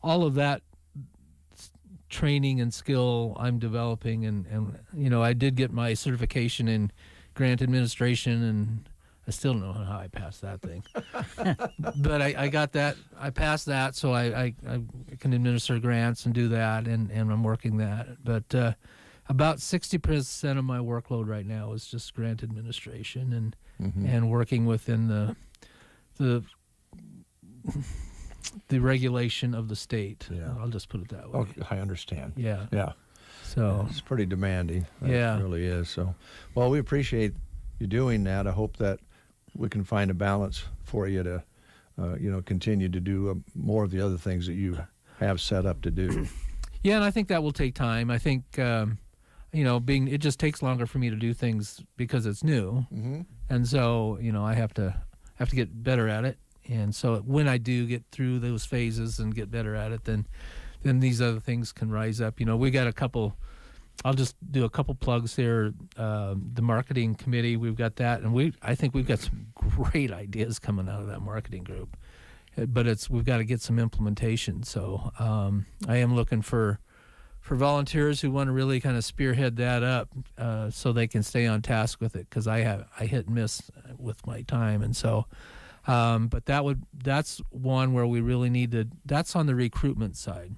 all of that training and skill I'm developing, and I did get my certification in grant administration, and I still don't know how I passed that thing. But I got that. I passed that, so I can administer grants and do that, and I'm working that. But about 60% of my workload right now is just grant administration and working within the regulation of the state. Yeah. I'll just put it that way. Okay, I understand. Yeah. Yeah. So it's pretty demanding. Yeah. It really is. So, well, we appreciate you doing that. I hope that we can find a balance for you to, continue to do more of the other things that you have set up to do. Yeah, and I think that will take time. I think it just takes longer for me to do things because it's new, and so I have to get better at it. And so when I do get through those phases and get better at it, then these other things can rise up. We got a couple. I'll just do a couple plugs here. The marketing committee, we've got that, and I think we've got some great ideas coming out of that marketing group. But we've got to get some implementation. So I am looking for volunteers who want to really kind of spearhead that up, so they can stay on task with it, because I hit and miss with my time, and so. But that's one where we really need to. That's on the recruitment side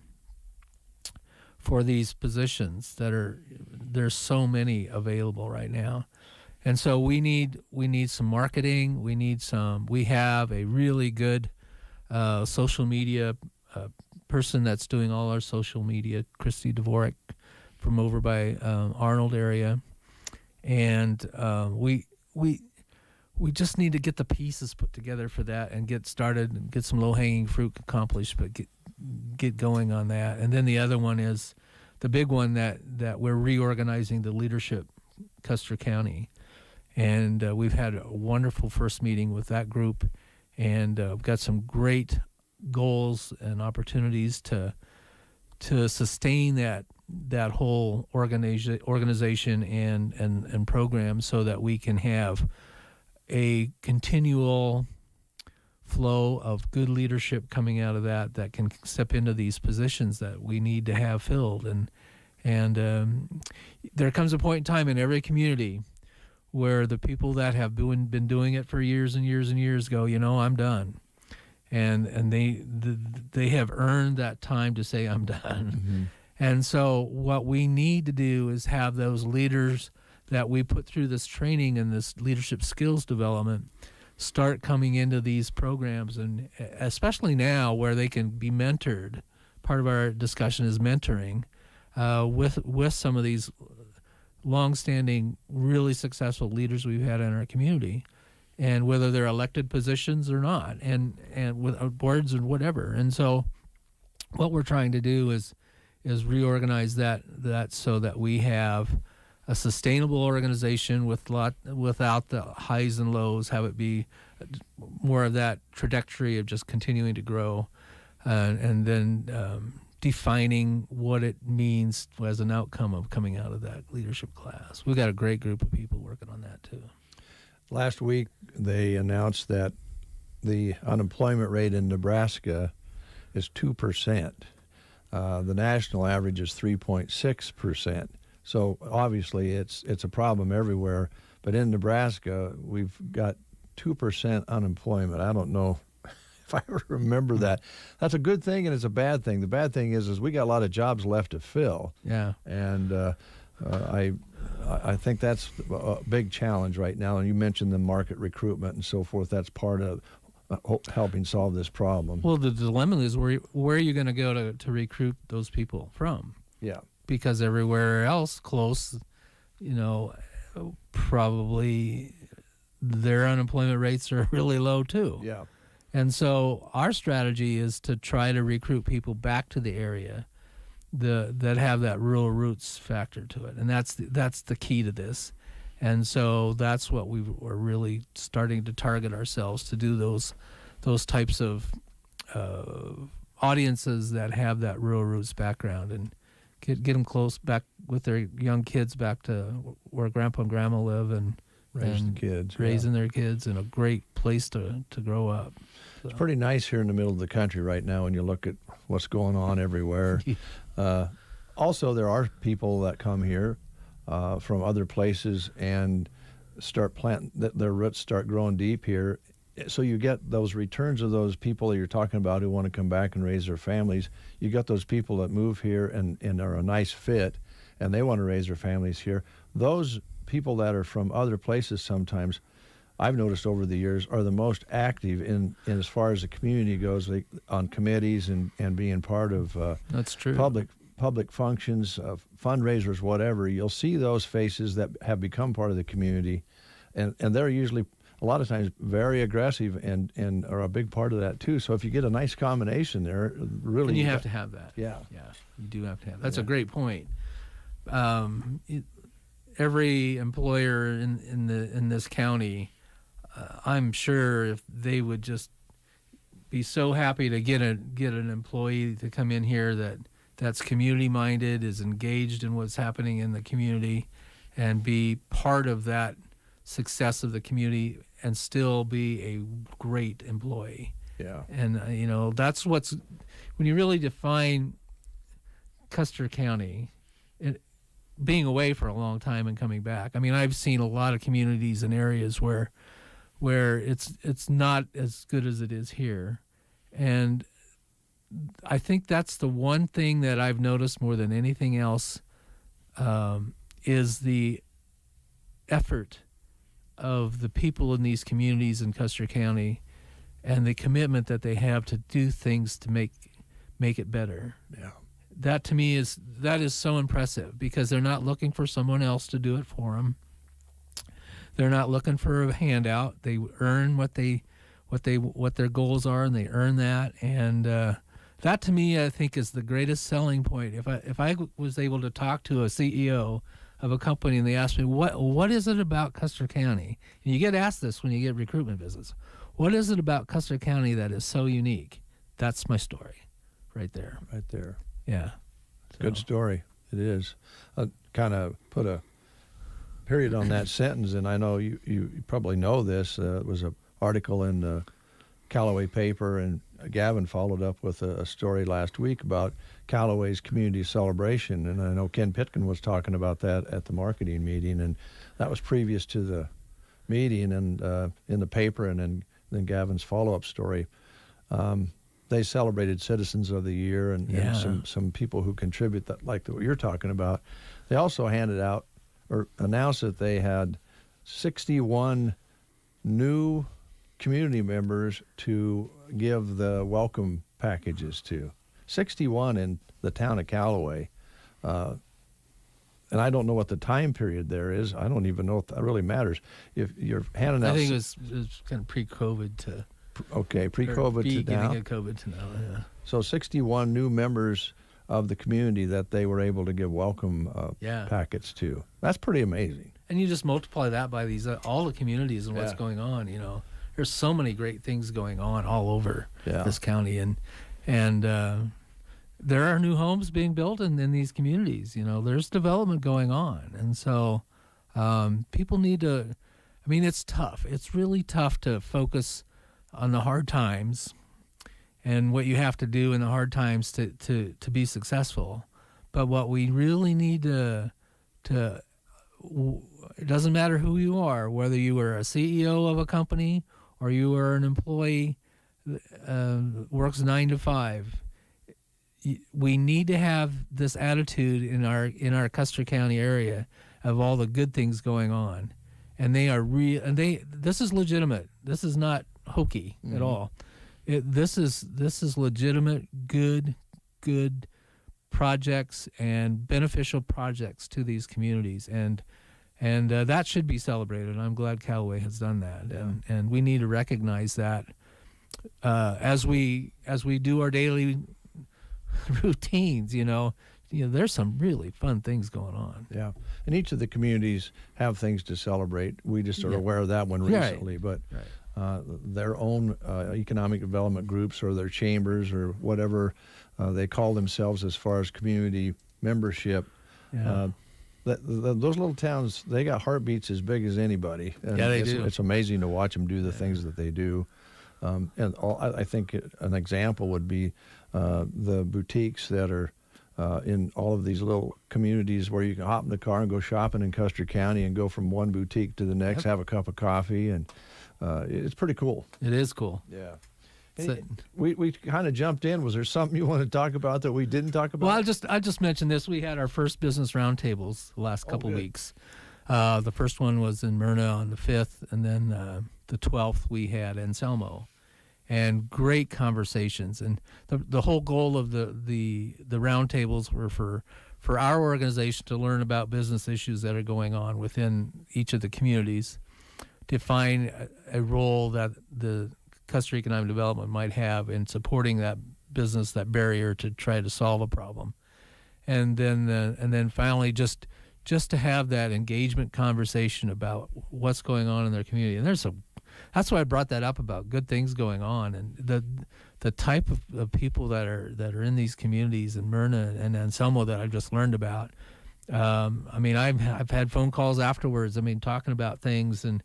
for these positions there's so many available right now, and so we need some marketing. We have a really good social media person that's doing all our social media, Christy Dvorak, from over by Arnold area, and we just need to get the pieces put together for that and get started and get some low-hanging fruit accomplished, but get going on that. And then the other one is the big one that we're reorganizing the leadership, Custer County. And we've had a wonderful first meeting with that group, and we've got some great goals and opportunities to sustain that whole organization and program, so that we can have a continual flow of good leadership coming out of that can step into these positions that we need to have filled. And there comes a point in time in every community where the people that have been doing it for years and years and years go, I'm done. And they have earned that time to say, I'm done. And so what we need to do is have those leaders that we put through this training and this leadership skills development start coming into these programs, and especially now where they can be mentored. Part of our discussion is mentoring with some of these long-standing, really successful leaders we've had in our community, and whether they're elected positions or not, and with boards and whatever. And so what we're trying to do is reorganize that so that we have a sustainable organization without the highs and lows, have it be more of that trajectory of just continuing to grow, and then defining what it means as an outcome of coming out of that leadership class. We've got a great group of people working on that too. Last week, they announced that the unemployment rate in Nebraska is 2%. The national average is 3.6%. So obviously it's a problem everywhere, but in Nebraska we've got 2% unemployment. I don't know if I remember that. That's a good thing and it's a bad thing. The bad thing is we got a lot of jobs left to fill. Yeah. And I think that's a big challenge right now. And you mentioned the market recruitment and so forth. That's part of helping solve this problem. Well, the dilemma is where are you going to go to recruit those people from? Yeah. Because everywhere else close, probably their unemployment rates are really low too. Yeah. And so our strategy is to try to recruit people back to the area that have that rural roots factor to it. And that's the key to this. And so that's what we were really starting to target ourselves to do, those types of audiences that have that rural roots background, and get them close back with their young kids back to where Grandpa and Grandma live, and raising their kids in a great place to grow up. So. It's pretty nice here in the middle of the country right now when you look at what's going on everywhere. Also, there are people that come here from other places and start planting, their roots start growing deep here. So you get those returns of those people that you're talking about who want to come back and raise their families. You got those people that move here and are a nice fit, and they want to raise their families here. Those people that are from other places sometimes, I've noticed over the years, are the most active in as far as the community goes, on committees and being part of that's true. public functions, fundraisers, whatever. You'll see those faces that have become part of the community, and they're usually a lot of times very aggressive and are a big part of that too. So if you get a nice combination there, really. And you have to have that. Yeah. Yeah, you do have to have that. That's a great point. every employer in this county, I'm sure if they would just be so happy to get an employee to come in here that's community minded, is engaged in what's happening in the community, and be part of that success of the community, and still be a great employee. Yeah. And that's what's, when you really define Custer County, being away for a long time and coming back. I mean, I've seen a lot of communities and areas where it's not as good as it is here. And I think that's the one thing that I've noticed more than anything else, is the effort of the people in these communities in Custer County, and the commitment that they have to do things to make it better. Yeah. That to me is so impressive, because they're not looking for someone else to do it for them. They're not looking for a handout. They earn what their goals are, and they earn that. And that to me, I think, is the greatest selling point. If I was able to talk to a CEO of a company and they asked me, what is it about Custer County? And you get asked this when you get recruitment visits. What is it about Custer County that is so unique? That's my story right there. Right there. Yeah. Good story. It is. Kind of put a period on that sentence, and I know you probably know this. It was an article in the Callaway paper, and Gavin followed up with a story last week about Callaway's community celebration, and I know Ken Pitkin was talking about that at the marketing meeting, and that was previous to the meeting and in the paper, and then Gavin's follow-up story. They celebrated Citizens of the Year and some people who contribute that, like what you're talking about. They also handed out or announced that they had 61 new community members to give the welcome packages to. 61 in the town of Callaway. And I don't know what the time period there is. I don't even know if that really matters. If you're handing out... I think it was kind of pre-COVID to... Okay, pre-COVID to now. Beginning of COVID to now, yeah. So 61 new members of the community that they were able to give welcome packets to. That's pretty amazing. And you just multiply that by these all the communities and what's going on. There's so many great things going on all over this county, and there are new homes being built in these communities. There's development going on, and so people need to. I mean, it's tough. It's really tough to focus on the hard times and what you have to do in the hard times to be successful. But what we really need to it doesn't matter who you are, whether you are a CEO of a company or you are an employee works 9 to 5. We need to have this attitude in our Custer County area of all the good things going on, and they are real. And this is legitimate. This is not hokey at all. This is legitimate, good projects and beneficial projects to these communities, and that should be celebrated. I'm glad Callaway has done that, and we need to recognize that as we do our daily routines. There's some really fun things going on. Yeah, and each of the communities have things to celebrate. We just are aware of that one recently, but. Their own economic development groups or their chambers or whatever they call themselves as far as community membership. Those little towns, they got heartbeats as big as anybody. And they do. It's amazing to watch them do the things that they do. I think an example would be the boutiques that are in all of these little communities where you can hop in the car and go shopping in Custer County and go from one boutique to the next, have a cup of coffee, and it's pretty cool. It is cool. Yeah. We kind of jumped in. Was there something you want to talk about that we didn't talk about? Well, I just mentioned this. We had our first business roundtables the last couple weeks. The first one was in Myrna on the 5th, and then the 12th we had Anselmo. And great conversations. And the whole goal of the roundtables were for our organization to learn about business issues that are going on within each of the communities, to find a role that the Custer Economic Development might have in supporting that business, that barrier to try to solve a problem. and then finally just to have that engagement conversation about what's going on in their community. And that's why I brought that up about good things going on, and the type of people that are in these communities in Myrna and Anselmo that I've just learned about. I mean, I've had phone calls afterwards. I mean, talking about things and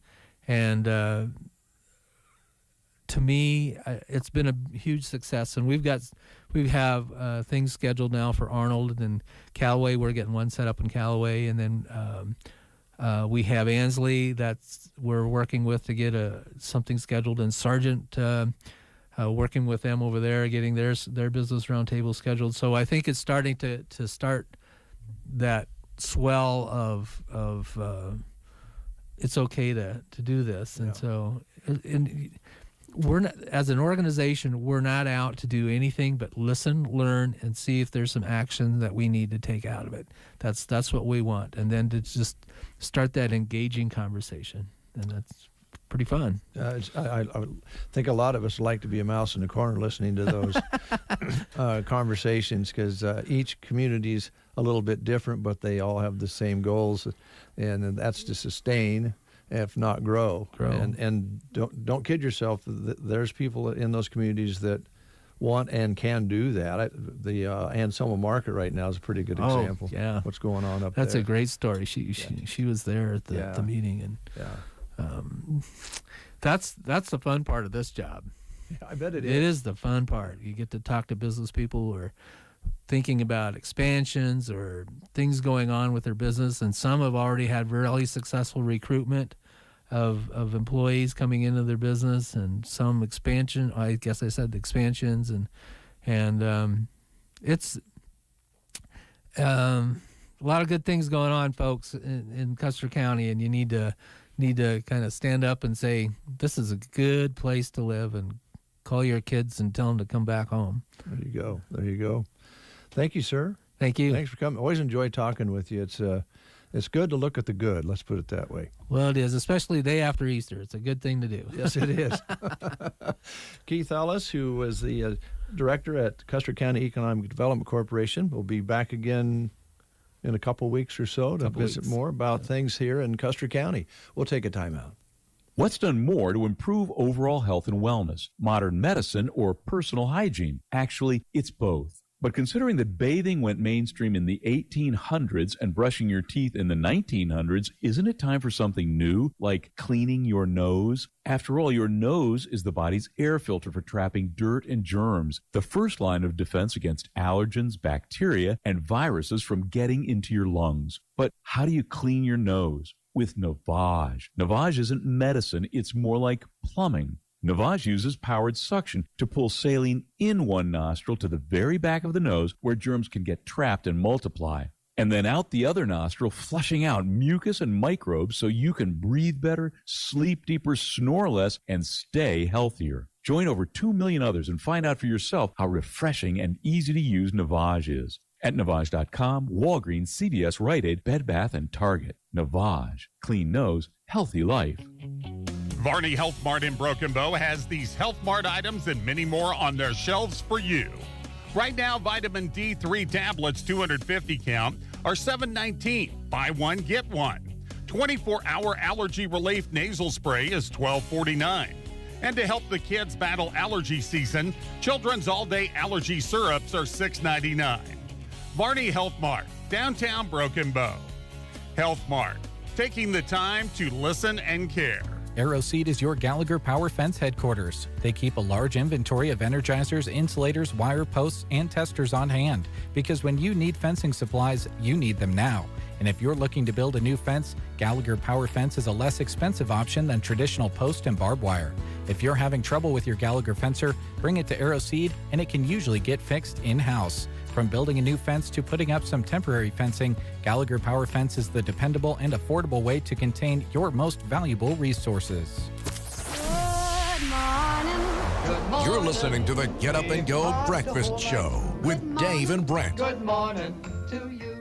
to me, it's been a huge success, and we have things scheduled now for Arnold and Callaway. We're getting one set up in Callaway, and then we have Ansley that's we're working with to get something scheduled, and Sargent working with them over there, getting their business roundtable scheduled. So I think it's starting to start that swell of it's okay to do this, and so we're not, as an organization, we're not out to do anything but listen, learn, and see if there's some action that we need to take out of it. That's what we want, and then to just start that engaging conversation, and that's pretty fun. I think a lot of us like to be a mouse in the corner listening to those conversations, because each community's a little bit different, but they all have the same goals, and that's to sustain, if not grow. And don't kid yourself. There's people in those communities that want and can do that. The Anselmo Market right now is a pretty good example. Yeah, what's going on up That's there. a great story. She was there at the meeting, and that's the fun part of this job. Yeah, I bet it is. It is the fun part. You get to talk to business people who are thinking about expansions or things going on with their business, and some have already had really successful recruitment of employees coming into their business, and some expansion. I guess I said expansions, and it's a lot of good things going on, folks, in Custer County, and you need to kind of stand up and say, this is a good place to live, and call your kids and tell them to come back home. There you go. Thank you, sir. Thank you. Thanks for coming. Always enjoy talking with you. It's good to look at the good. Let's put it that way. Well, it is, especially the day after Easter. It's a good thing to do. Yes, it is. Keith Ellis, who was the director at Custer County Economic Development Corporation, will be back again in a couple weeks or so to visit more about things here in Custer County. We'll take a time out. What's done more to improve overall health and wellness? Modern medicine or personal hygiene? Actually, it's both. But considering that bathing went mainstream in the 1800s and brushing your teeth in the 1900s, isn't it time for something new, like cleaning your nose? After all, your nose is the body's air filter for trapping dirt and germs, the first line of defense against allergens, bacteria, and viruses from getting into your lungs. But how do you clean your nose? With Navage. Navage isn't medicine, it's more like plumbing. Navage uses powered suction to pull saline in one nostril to the very back of the nose where germs can get trapped and multiply, and then out the other nostril, flushing out mucus and microbes so you can breathe better, sleep deeper, snore less, and stay healthier. Join over 2 million others and find out for yourself how refreshing and easy to use Navage is. At Navage.com, Walgreens, CVS, Rite Aid, Bed Bath, and Target. Navage. Clean nose, healthy life. Varney Health Mart in Broken Bow has these Health Mart items and many more on their shelves for you. Right now, vitamin D3 tablets, 250 count, are $7.19. Buy one, get one. 24-hour allergy relief nasal spray is $12.49. And to help the kids battle allergy season, Children's All-Day Allergy Syrups are $6.99. Varney Health Mart, downtown Broken Bow. Health Mart, taking the time to listen and care. AeroSeed is your Gallagher Power Fence headquarters. They keep a large inventory of energizers, insulators, wire posts, and testers on hand. Because when you need fencing supplies, you need them now. And if you're looking to build a new fence, Gallagher Power Fence is a less expensive option than traditional post and barbed wire. If you're having trouble with your Gallagher fencer, bring it to AeroSeed and it can usually get fixed in-house. From building a new fence to putting up some temporary fencing, Gallagher Power Fence is the dependable and affordable way to contain your most valuable resources. You're listening to the Get Up and Go Breakfast Show with Dave and Brent. Good morning to you.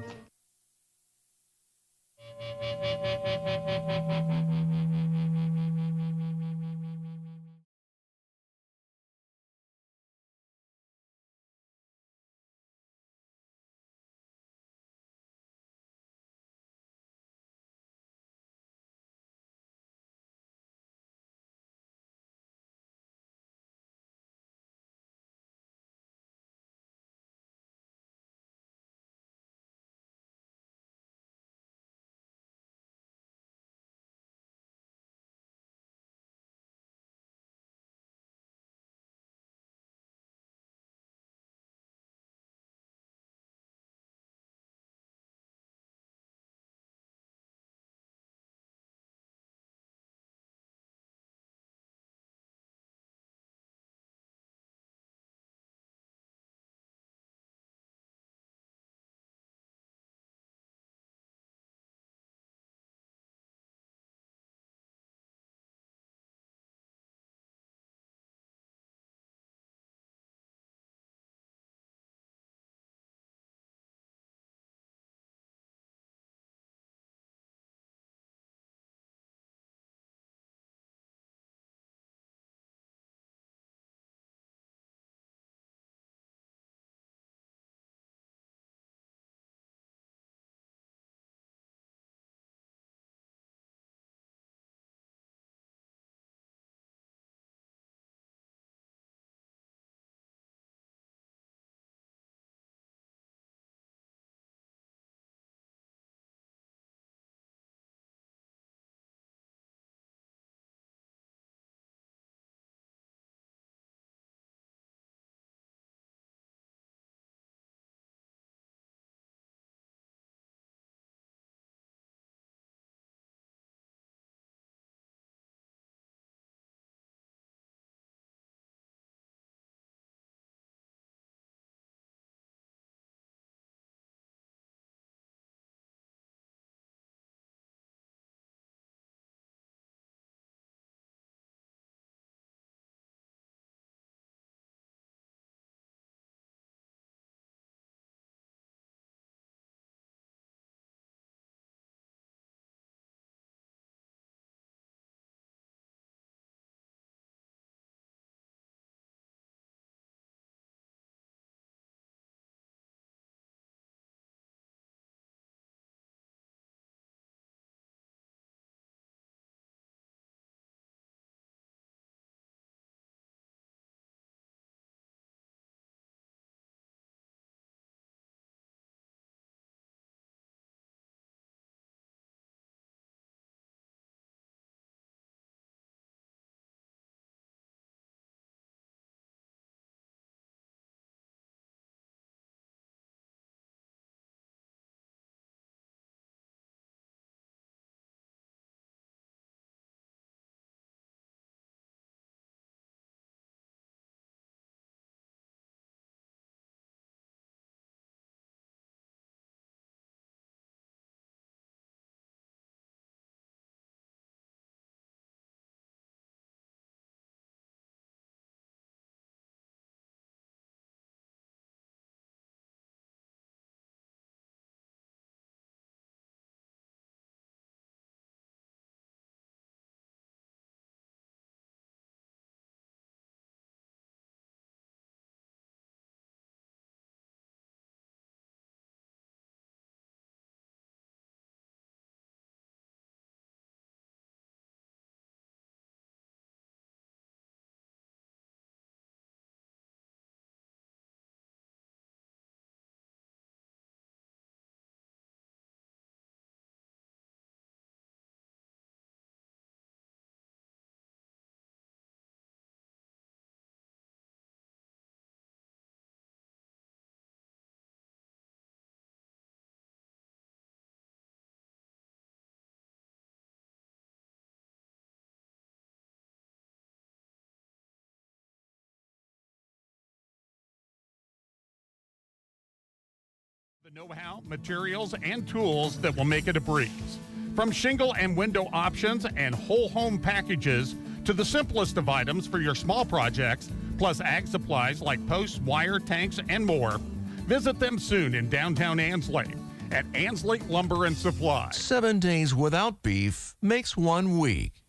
The know-how, materials, and tools that will make it a breeze. From shingle and window options and whole home packages to the simplest of items for your small projects, plus ag supplies like posts, wire, tanks, and more. Visit them soon in downtown Ansley at Ansley Lumber and Supply. 7 days without beef makes 1 week.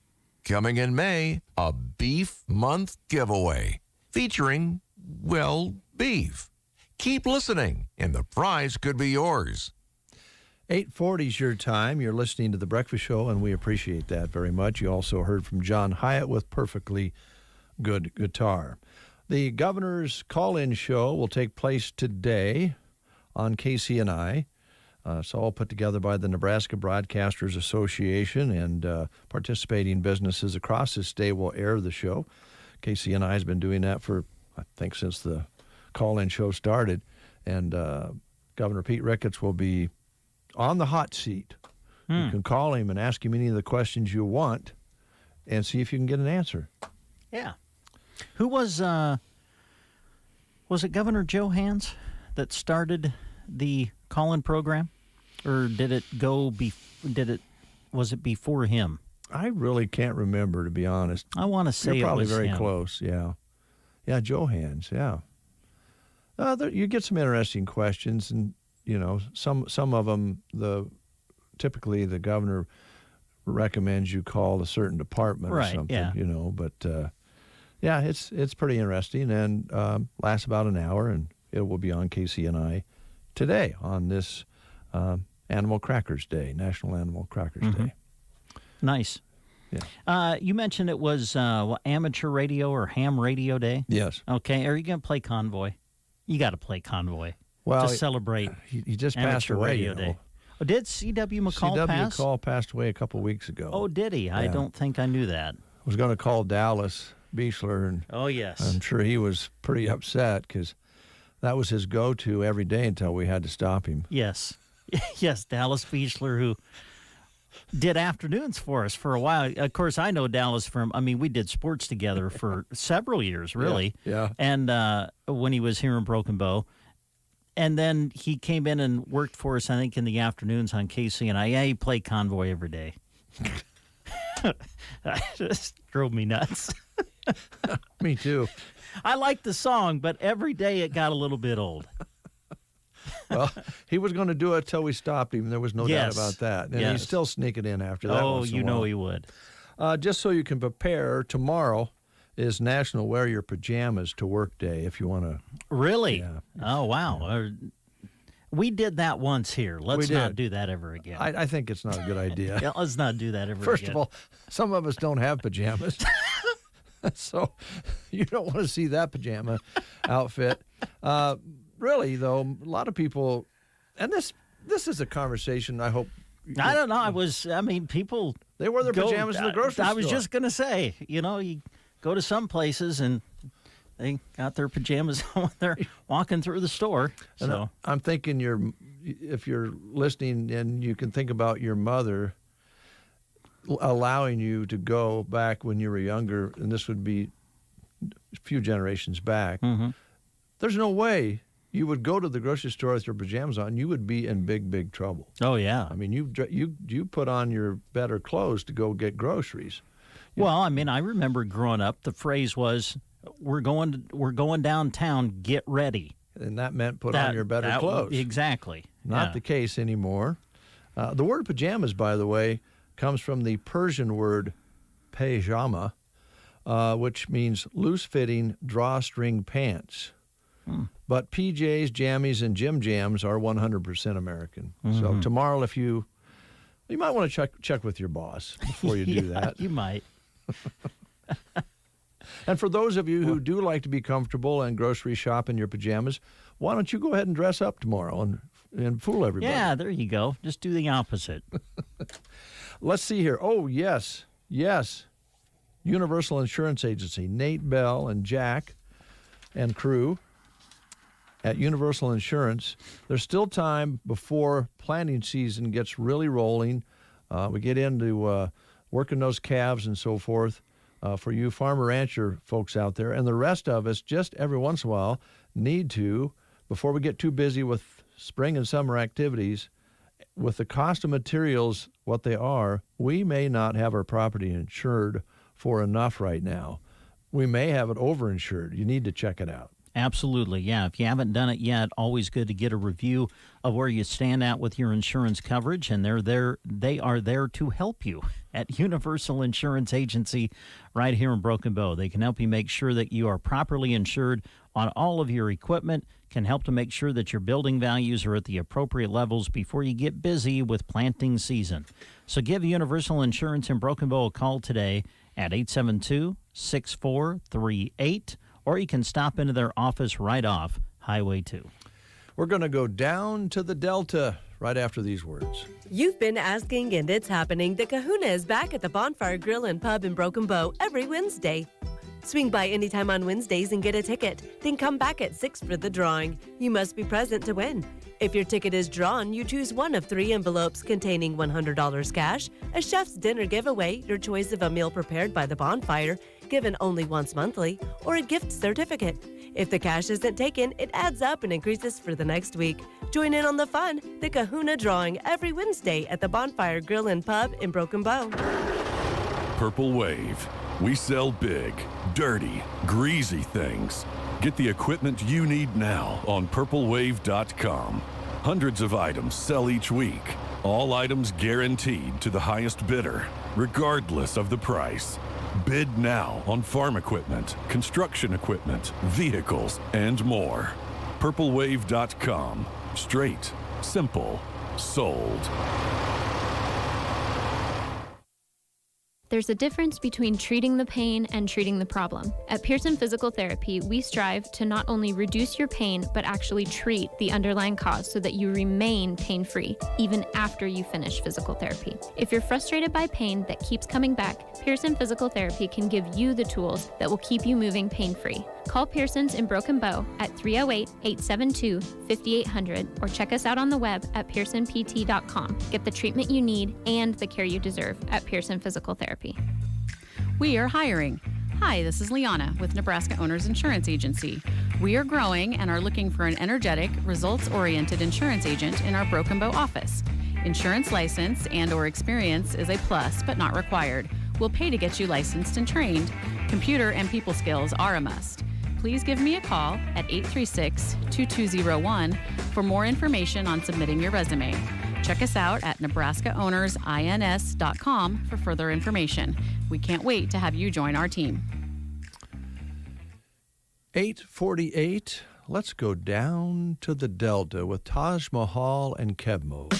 Coming in May, a Beef Month giveaway featuring, well, beef. Keep listening, and the prize could be yours. 8:40 is your time. You're listening to The Breakfast Show, and we appreciate that very much. You also heard from John Hyatt with Perfectly Good Guitar. The governor's call-in show will take place today on KCNI. It's all put together by the Nebraska Broadcasters Association, and participating businesses across the state will air the show. KCNI has been doing that for, I think, since the call-in show started, and Governor Pete Ricketts will be on the hot seat. You can call him and ask him any of the questions you want and see if you can get an answer. Yeah. Who was it Governor Joe Hans that started the call-in program? Or did it was it before him? I really can't remember, to be honest. I want to say You're probably it was very him. close, yeah. Yeah, Joe Hans, yeah. You get some interesting questions, and some of them, typically the governor recommends you call a certain department or something, yeah. But yeah, it's pretty interesting, and lasts about an hour, and it will be on KCNI today on this Animal Crackers Day, National Animal Crackers Day. Nice. Yeah. You mentioned it was amateur radio or ham radio day. Yes. Okay. Are you going to play Convoy? You got to play Convoy. Well, to celebrate. He just passed Amateur away. Radio Day. Oh, did C.W. McCall pass? C.W. McCall passed away a couple weeks ago. Oh, did he? I don't think I knew that. I was going to call Dallas Beechler, and oh yes, I'm sure he was pretty upset because that was his go-to every day until we had to stop him. Yes, yes, Dallas Beechler, who did afternoons for us for a while. Of course, I know Dallas from, we did sports together for several years, really. Yeah. And when he was here in Broken Bow. And then he came in and worked for us, I think, in the afternoons on KCNI. Yeah, he played Convoy every day. That just drove me nuts. Me too. I liked the song, but every day it got a little bit old. Well, he was going to do it till we stopped him. There was no doubt about that. And he's still sneaking in after that. Oh, you know he would. Just so you can prepare, tomorrow is National Wear Your Pajamas to Work Day if you want to. Really? Yeah. Oh, wow. We did that once here. Let's not do that ever again. I think it's not a good idea. Yeah, let's not do that ever First again. of all, some of us don't have pajamas. So you don't want to see that pajama outfit. Really, though, a lot of people, and this is a conversation I hope. I don't know. People. They wear their pajamas in the grocery store. I was just going to say, you go to some places and they got their pajamas on when they're walking through the store. So and I'm thinking if you're listening and you can think about your mother allowing you to go back when you were younger, and this would be a few generations back, there's no way you would go to the grocery store with your pajamas on. You would be in big, big trouble. Oh, yeah. You put on your better clothes to go get groceries. Well, I remember growing up, the phrase was, we're going downtown, get ready. And that meant put on your better clothes. Exactly. Not the case anymore. The word pajamas, by the way, comes from the Persian word pajama, which means loose-fitting drawstring pants. But PJs, jammies, and Jim Jams are 100% American. So tomorrow, if you might want to check with your boss before you do that. You might. And for those of you who do like to be comfortable and grocery shop in your pajamas, why don't you go ahead and dress up tomorrow and fool everybody? Yeah, there you go. Just do the opposite. Let's see here. Oh, yes. Universal Insurance Agency, Nate Bell and Jack and crew at Universal Insurance. There's still time before planting season gets really rolling. We get into working those calves and so forth. For you farmer-rancher folks out there, and the rest of us, just every once in a while, need to, before we get too busy with spring and summer activities, with the cost of materials what they are, we may not have our property insured for enough right now. We may have it overinsured. You need to check it out. Absolutely, yeah. If you haven't done it yet, always good to get a review of where you stand at with your insurance coverage, and they are there to help you at Universal Insurance Agency right here in Broken Bow. They can help you make sure that you are properly insured on all of your equipment, can help to make sure that your building values are at the appropriate levels before you get busy with planting season. So give Universal Insurance in Broken Bow a call today at 872-6438, or you can stop into their office right off Highway 2. We're going to go down to the Delta right after these words. You've been asking, and it's happening. The Kahuna is back at the Bonfire Grill and Pub in Broken Bow every Wednesday. Swing by anytime on Wednesdays and get a ticket. Then come back at 6 for the drawing. You must be present to win. If your ticket is drawn, you choose one of 3 envelopes containing $100 cash, a chef's dinner giveaway, your choice of a meal prepared by the Bonfire, given only once monthly, or a gift certificate. If the cash isn't taken, it adds up and increases for the next week. Join in on the fun, the Kahuna drawing, every Wednesday at the Bonfire Grill and Pub in Broken Bow. Purple Wave. We sell big, dirty, greasy things. Get the equipment you need now on purplewave.com. Hundreds of items sell each week. All items guaranteed to the highest bidder, regardless of the price. Bid now on farm equipment, construction equipment, vehicles, and more. purplewave.com. Straight, simple, sold. There's a difference between treating the pain and treating the problem. At Pearson Physical Therapy, we strive to not only reduce your pain, but actually treat the underlying cause so that you remain pain-free, even after you finish physical therapy. If you're frustrated by pain that keeps coming back, Pearson Physical Therapy can give you the tools that will keep you moving pain-free. Call Pearson's in Broken Bow at 308-872-5800 or check us out on the web at pearsonpt.com. Get the treatment you need and the care you deserve at Pearson Physical Therapy. We are hiring. Hi, this is Liana with Nebraska Owners Insurance Agency. We are growing and are looking for an energetic, results-oriented insurance agent in our Broken Bow office. Insurance license and/or experience is a plus, but not required. We'll pay to get you licensed and trained. Computer and people skills are a must. Please give me a call at 836-2201 for more information on submitting your resume. Check us out at nebraskaownersins.com for further information. We can't wait to have you join our team. 8:48. Let's go down to the Delta with Taj Mahal and Kebmo.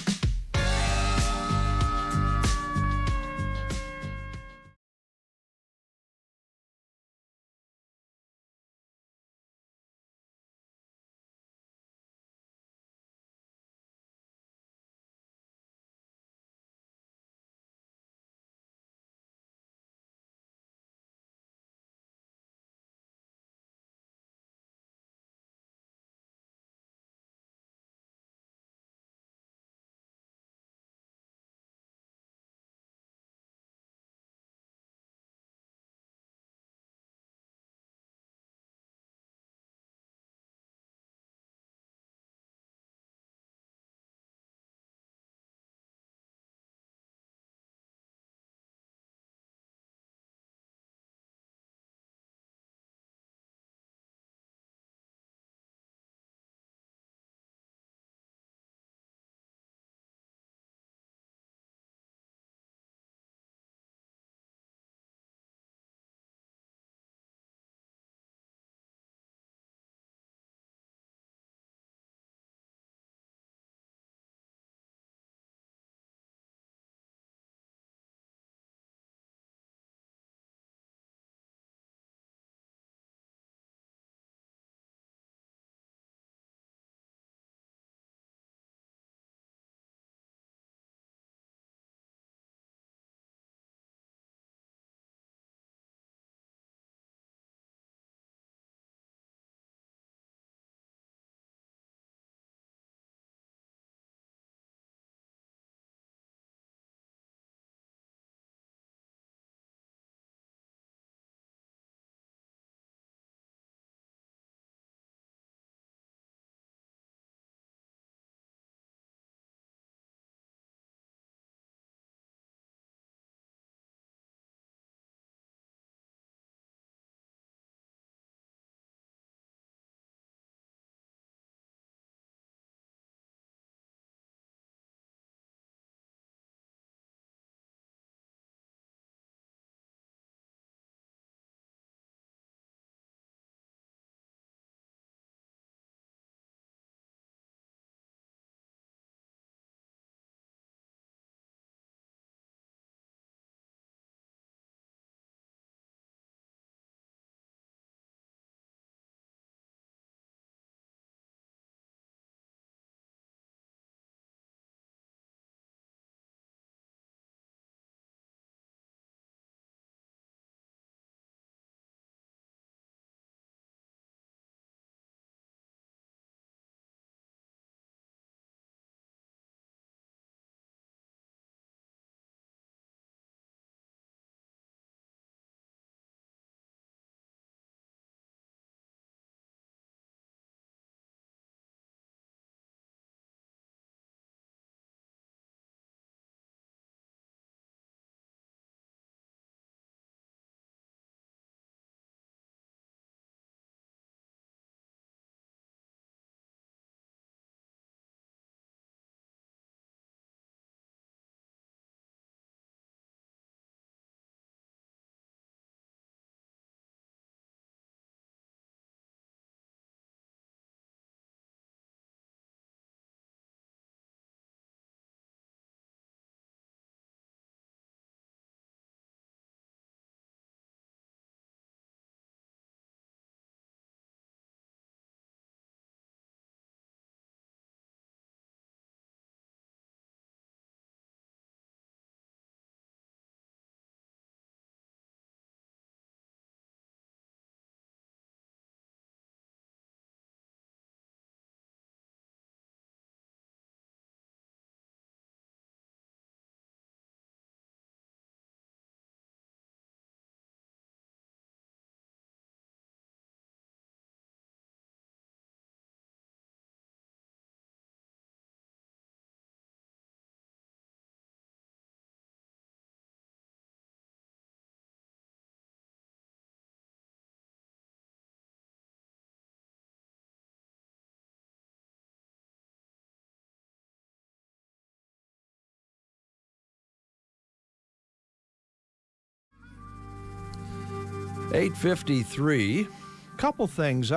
8:53. Couple things.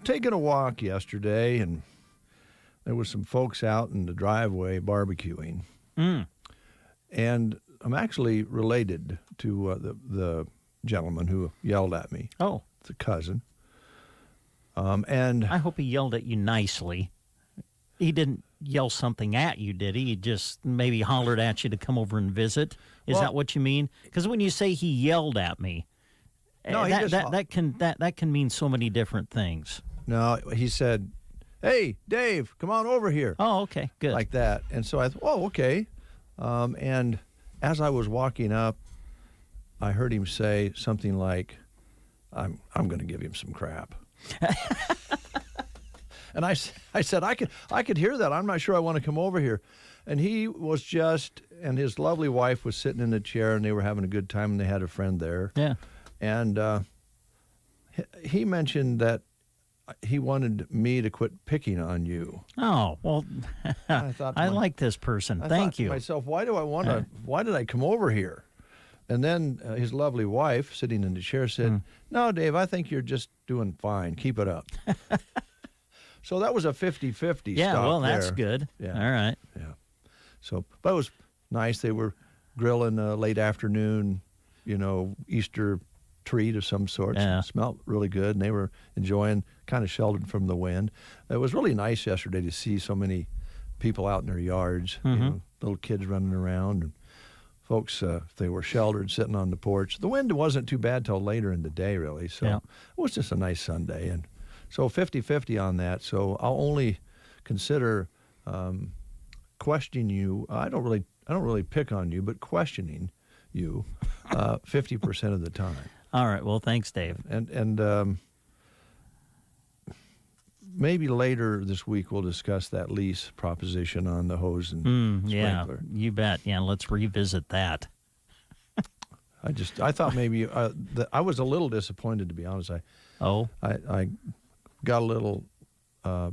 Taking a walk yesterday, and there was some folks out in the driveway barbecuing. And I'm actually related to the gentleman who yelled at me. Oh. It's a cousin. And I hope he yelled at you nicely. He didn't yell something at you, did he? He just maybe hollered at you to come over and visit. Is that what you mean? Because when you say he yelled at me, no, that can mean so many different things. No, he said, "Hey, Dave, come on over here." Oh, okay, good. Like that. And so I thought, oh, okay. And as I was walking up, I heard him say something like, I'm going to give him some crap. And I said, I could hear that. I'm not sure I want to come over here. And he was and his lovely wife was sitting in the chair, and they were having a good time, and they had a friend there. Yeah. And he mentioned that he wanted me to quit picking on you. Oh, well, I like this person. Thank you. I thought to myself, why did I come over here? And then his lovely wife, sitting in the chair, said, "No, Dave, I think you're just doing fine. Keep it up." So that was a 50-50 Yeah, stop well, that's there. good. Yeah. All right. Yeah. So, but it was nice. They were grilling a late afternoon, Easter treat of some sort. Yeah. It smelled really good, and they were enjoying, kind of sheltered from the wind. It was really nice yesterday to see so many people out in their yards, little kids running around, and folks, they were sheltered, sitting on the porch. The wind wasn't too bad till later in the day, really. So it was just a nice Sunday. And so 50-50 on that. So I'll only consider questioning you. I don't really pick on you, but questioning you 50% of the time. All right. Well, thanks, Dave. And maybe later this week we'll discuss that lease proposition on the hose and sprinkler. Yeah, you bet. Yeah, let's revisit that. I thought maybe I was a little disappointed, to be honest. I got a little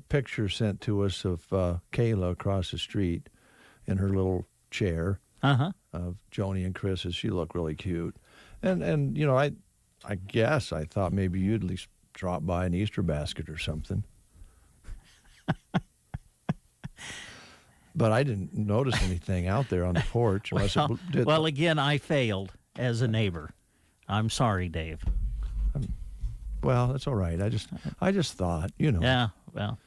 picture sent to us of Kayla across the street in her little chair of Joni and Chris's. She looked really cute, and I guess I thought maybe you'd at least drop by an Easter basket or something. But I didn't notice anything out there on the porch. Again, I failed as a neighbor. I'm sorry, Dave. Well, that's all right. I just thought, Yeah, well,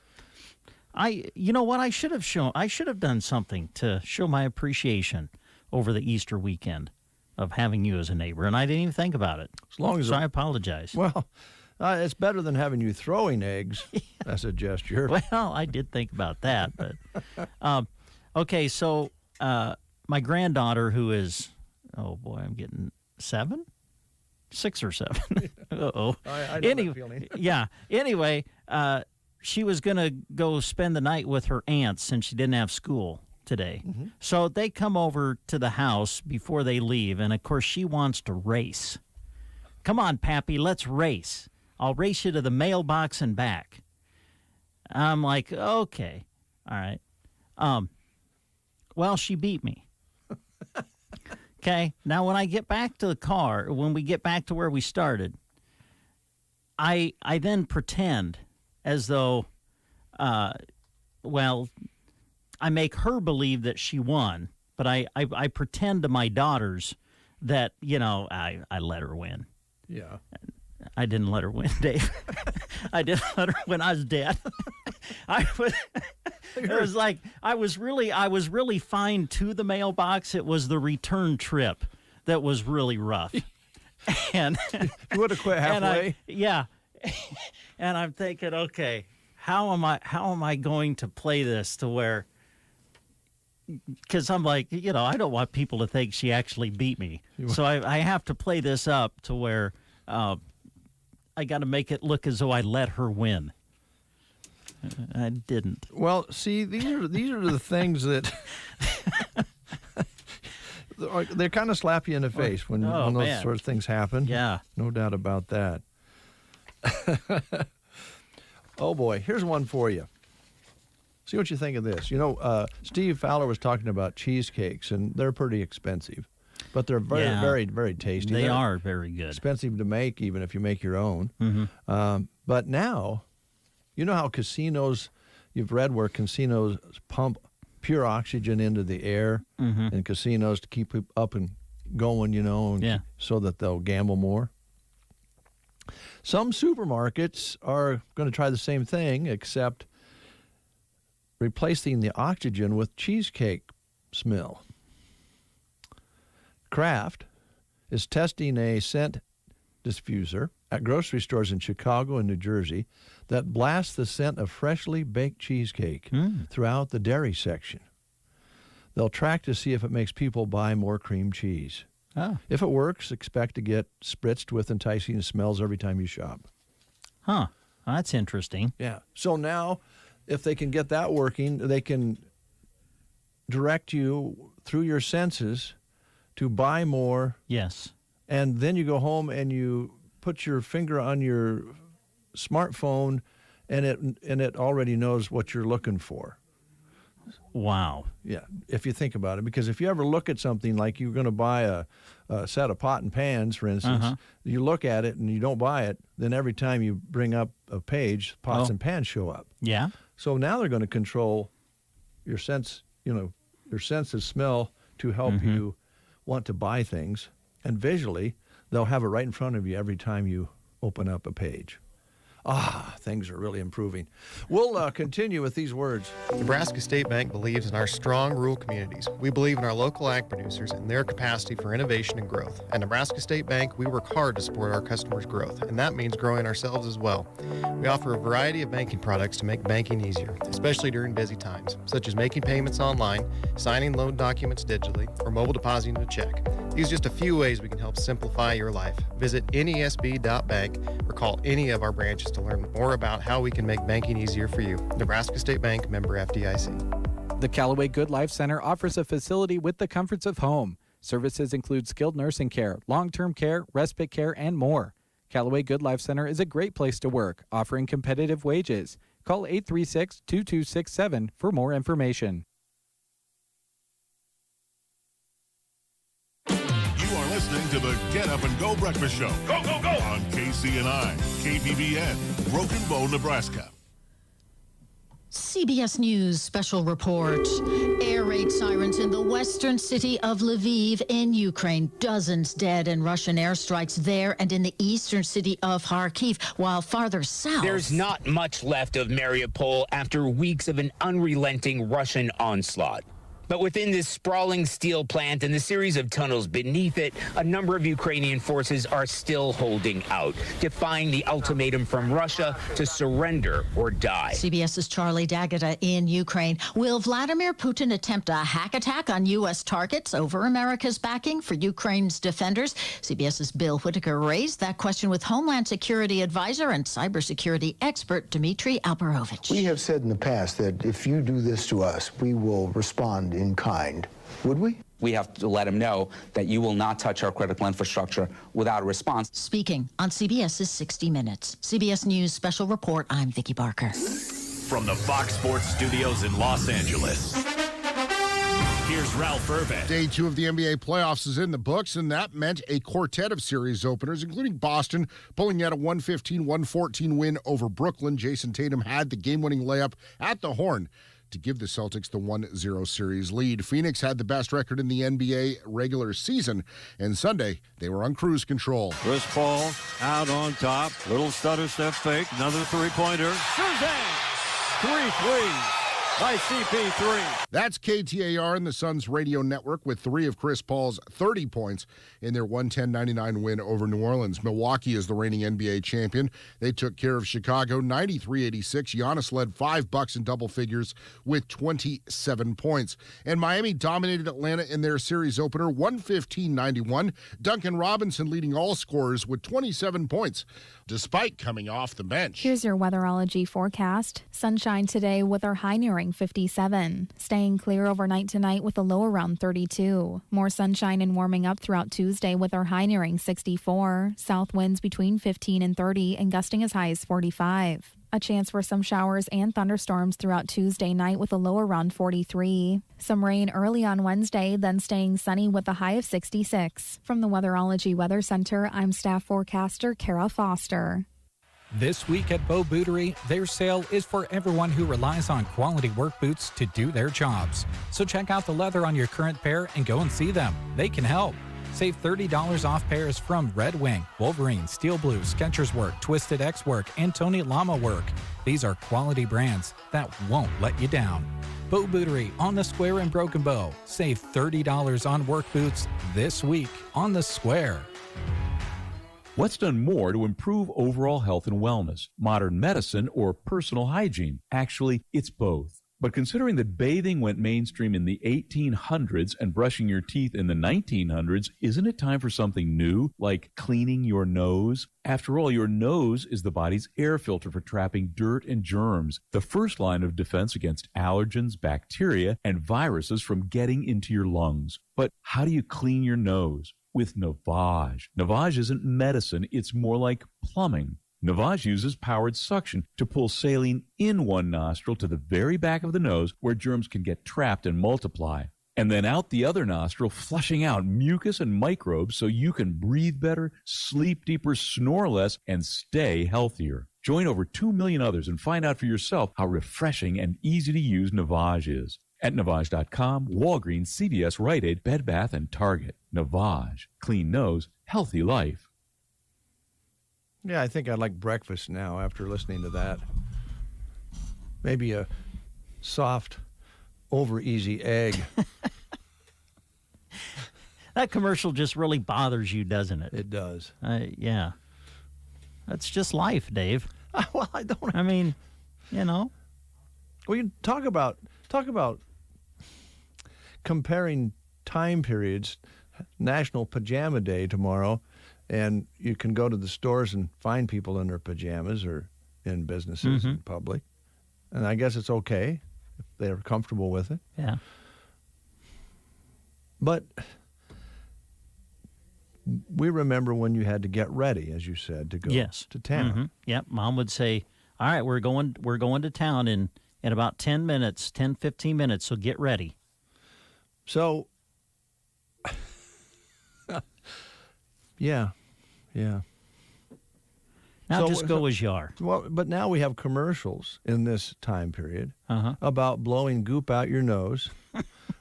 you know what? I should have done something to show my appreciation over the Easter weekend of having you as a neighbor, and I didn't even think about it. So I apologize. Well, it's better than having you throwing eggs as a gesture. Well, I did think about that, but okay. So my granddaughter, who is, oh boy, I'm getting 6 or 7. Uh-oh. I know that feeling. Yeah. Anyway, she was going to go spend the night with her aunts since she didn't have school today. Mm-hmm. So they come over to the house before they leave, and of course she wants to race. Come on, Pappy, let's race. I'll race you to the mailbox and back. I'm like, okay, all right. Well, she beat me. Okay, now when I get back to the car, when we get back to where we started, I then pretend as though, I make her believe that she won, but I pretend to my daughters that, I let her win. Yeah. I didn't let her win, Dave. I didn't let her win. I was dead. It was like I was really fine to the mailbox. It was the return trip that was really rough. And you would have quit halfway. And I'm thinking, okay, how am I going to play this to where? Because I'm like, I don't want people to think she actually beat me. So I have to play this up to where I got to make it look as though I let her win. I didn't. Well, see, these are the things that they kind of slap you in the face when those sort of things happen. Yeah, no doubt about that. Oh boy, here's one for you. See what you think of this. Steve Fowler was talking about cheesecakes, and they're pretty expensive. But they're very, Yeah. very, very tasty. They They're are very good. expensive to make, even if you make your own. Mm-hmm. But now, you know how casinos, you've read where casinos pump pure oxygen into the air in casinos to keep it up and going, and so that they'll gamble more. Some supermarkets are going to try the same thing, except replacing the oxygen with cheesecake smell. Kraft is testing a scent diffuser at grocery stores in Chicago and New Jersey that blasts the scent of freshly baked cheesecake throughout the dairy section. They'll track to see if it makes people buy more cream cheese. If it works, expect to get spritzed with enticing smells every time you shop. Huh. That's interesting. Yeah. So now, if they can get that working, they can direct you through your senses to buy more. Yes. And then you go home and you put your finger on your smartphone, and it already knows what you're looking for. Wow. Yeah, if you think about it. Because if you ever look at something like you're going to buy a set of pot and pans, for instance, you look at it and you don't buy it, then every time you bring up a page, pots and pans show up. Yeah. So now they're going to control your sense, your sense of smell to help you want to buy things. And visually, they'll have it right in front of you every time you open up a page. Things are really improving. We'll continue with these words. Nebraska State Bank believes in our strong rural communities. We believe in our local ag producers and their capacity for innovation and growth. At Nebraska State Bank, we work hard to support our customers' growth, and that means growing ourselves as well. We offer a variety of banking products to make banking easier, especially during busy times, such as making payments online, signing loan documents digitally, or mobile depositing a check. These are just a few ways we can help simplify your life. Visit nesb.bank or call any of our branches to learn more about how we can make banking easier for you. Nebraska State Bank, member FDIC. The Callaway Good Life Center offers a facility with the comforts of home. Services include skilled nursing care, long-term care, respite care, and more. Callaway Good Life Center is a great place to work, offering competitive wages. Call 836-2267 for more information. Listening to the Get Up and Go Breakfast Show. Go, go, go! On KCNI, KPVN, Broken Bow, Nebraska. CBS News special report. Air raid sirens in the western city of Lviv in Ukraine. Dozens dead in Russian airstrikes there and in the eastern city of Kharkiv, while farther south. There's not much left of Mariupol after weeks of an unrelenting Russian onslaught. But within this sprawling steel plant and the series of tunnels beneath it, a number of Ukrainian forces are still holding out, defying the ultimatum from Russia to surrender or die. CBS's Charlie D'Agata in Ukraine. Will Vladimir Putin attempt a hack attack on U.S. targets over America's backing for Ukraine's defenders? CBS's Bill Whitaker raised that question with Homeland Security advisor and cybersecurity expert Dmitry Alperovich. We have said in the past that if you do this to us, we will respond in kind. Would we? We have to let him know that you will not touch our critical infrastructure without a response. Speaking on CBS's 60 Minutes. CBS News Special Report, I'm Vicki Barker. From the Fox Sports Studios in Los Angeles, here's Ralph Irvin. Day 2 of the NBA playoffs is in the books, and that meant a quartet of series openers, including Boston pulling out a 115-114 win over Brooklyn. Jason Tatum had the game-winning layup at the horn to give the Celtics the 1-0 series lead. Phoenix had the best record in the NBA regular season, and Sunday they were on cruise control. Chris Paul out on top. Little stutter step fake. Another three-pointer. Suzanne! 3 threes by CP3. That's KTAR and the Suns radio network with 3 of Chris Paul's 30 points in their 110-99 win over New Orleans. Milwaukee is the reigning NBA champion. They took care of Chicago 93-86. Giannis led 5 Bucks in double figures with 27 points. And Miami dominated Atlanta in their series opener 115-91. Duncan Robinson leading all scorers with 27 points, despite coming off the bench. Here's your weatherology forecast. Sunshine today with our high nearing around 57. Staying clear overnight tonight with a low around 32. More sunshine and warming up throughout Tuesday with our high nearing 64. South winds between 15 and 30 and gusting as high as 45. A chance for some showers and thunderstorms throughout Tuesday night with a low around 43. Some rain early on Wednesday, then staying sunny with a high of 66. From the Weatherology Weather Center, I'm staff forecaster Kara Foster. This week at Bow Bootery, their sale is for everyone who relies on quality work boots to do their jobs. So check out the leather on your current pair and go and see them. They can help. Save $30 off pairs from Red Wing, Wolverine, Steel Blue, Skechers Work, Twisted X Work, and Tony Lama Work. These are quality brands that won't let you down. Bow Bootery on the Square in Broken Bow. Save $30 on work boots this week on the Square. What's done more to improve overall health and wellness, modern medicine or personal hygiene? Actually, it's both. But considering that bathing went mainstream in the 1800s and brushing your teeth in the 1900s, isn't it time for something new, like cleaning your nose? After all, your nose is the body's air filter for trapping dirt and germs, the first line of defense against allergens, bacteria, and viruses from getting into your lungs. But how do you clean your nose? With Navage. Navage isn't medicine, it's more like plumbing. Navage uses powered suction to pull saline in one nostril to the very back of the nose where germs can get trapped and multiply, and then out the other nostril, flushing out mucus and microbes so you can breathe better, sleep deeper, snore less, and stay healthier. Join over 2 million others and find out for yourself how refreshing and easy to use Navage is. At Navage.com, Walgreens, CVS, Rite Aid, Bed Bath, and Target. Navage. Clean nose, healthy life. Yeah, I think I'd like breakfast now after listening to that. Maybe a soft, over-easy egg. That commercial just really bothers you, doesn't it? It does. Yeah. That's just life, Dave. Well, I don't... I mean, you know. We can talk about comparing time periods. National Pajama Day tomorrow. And you can go to the stores and find people in their pajamas or in businesses in public. And I guess it's okay if they're comfortable with it. Yeah. But we remember when you had to get ready, as you said, to go to town. Mm-hmm. Yep. Mom would say, all right, we're going to town in about 10 minutes, 10, 15 minutes, so get ready. So, yeah. Now just go as you are. Well, but now we have commercials in this time period about blowing goop out your nose.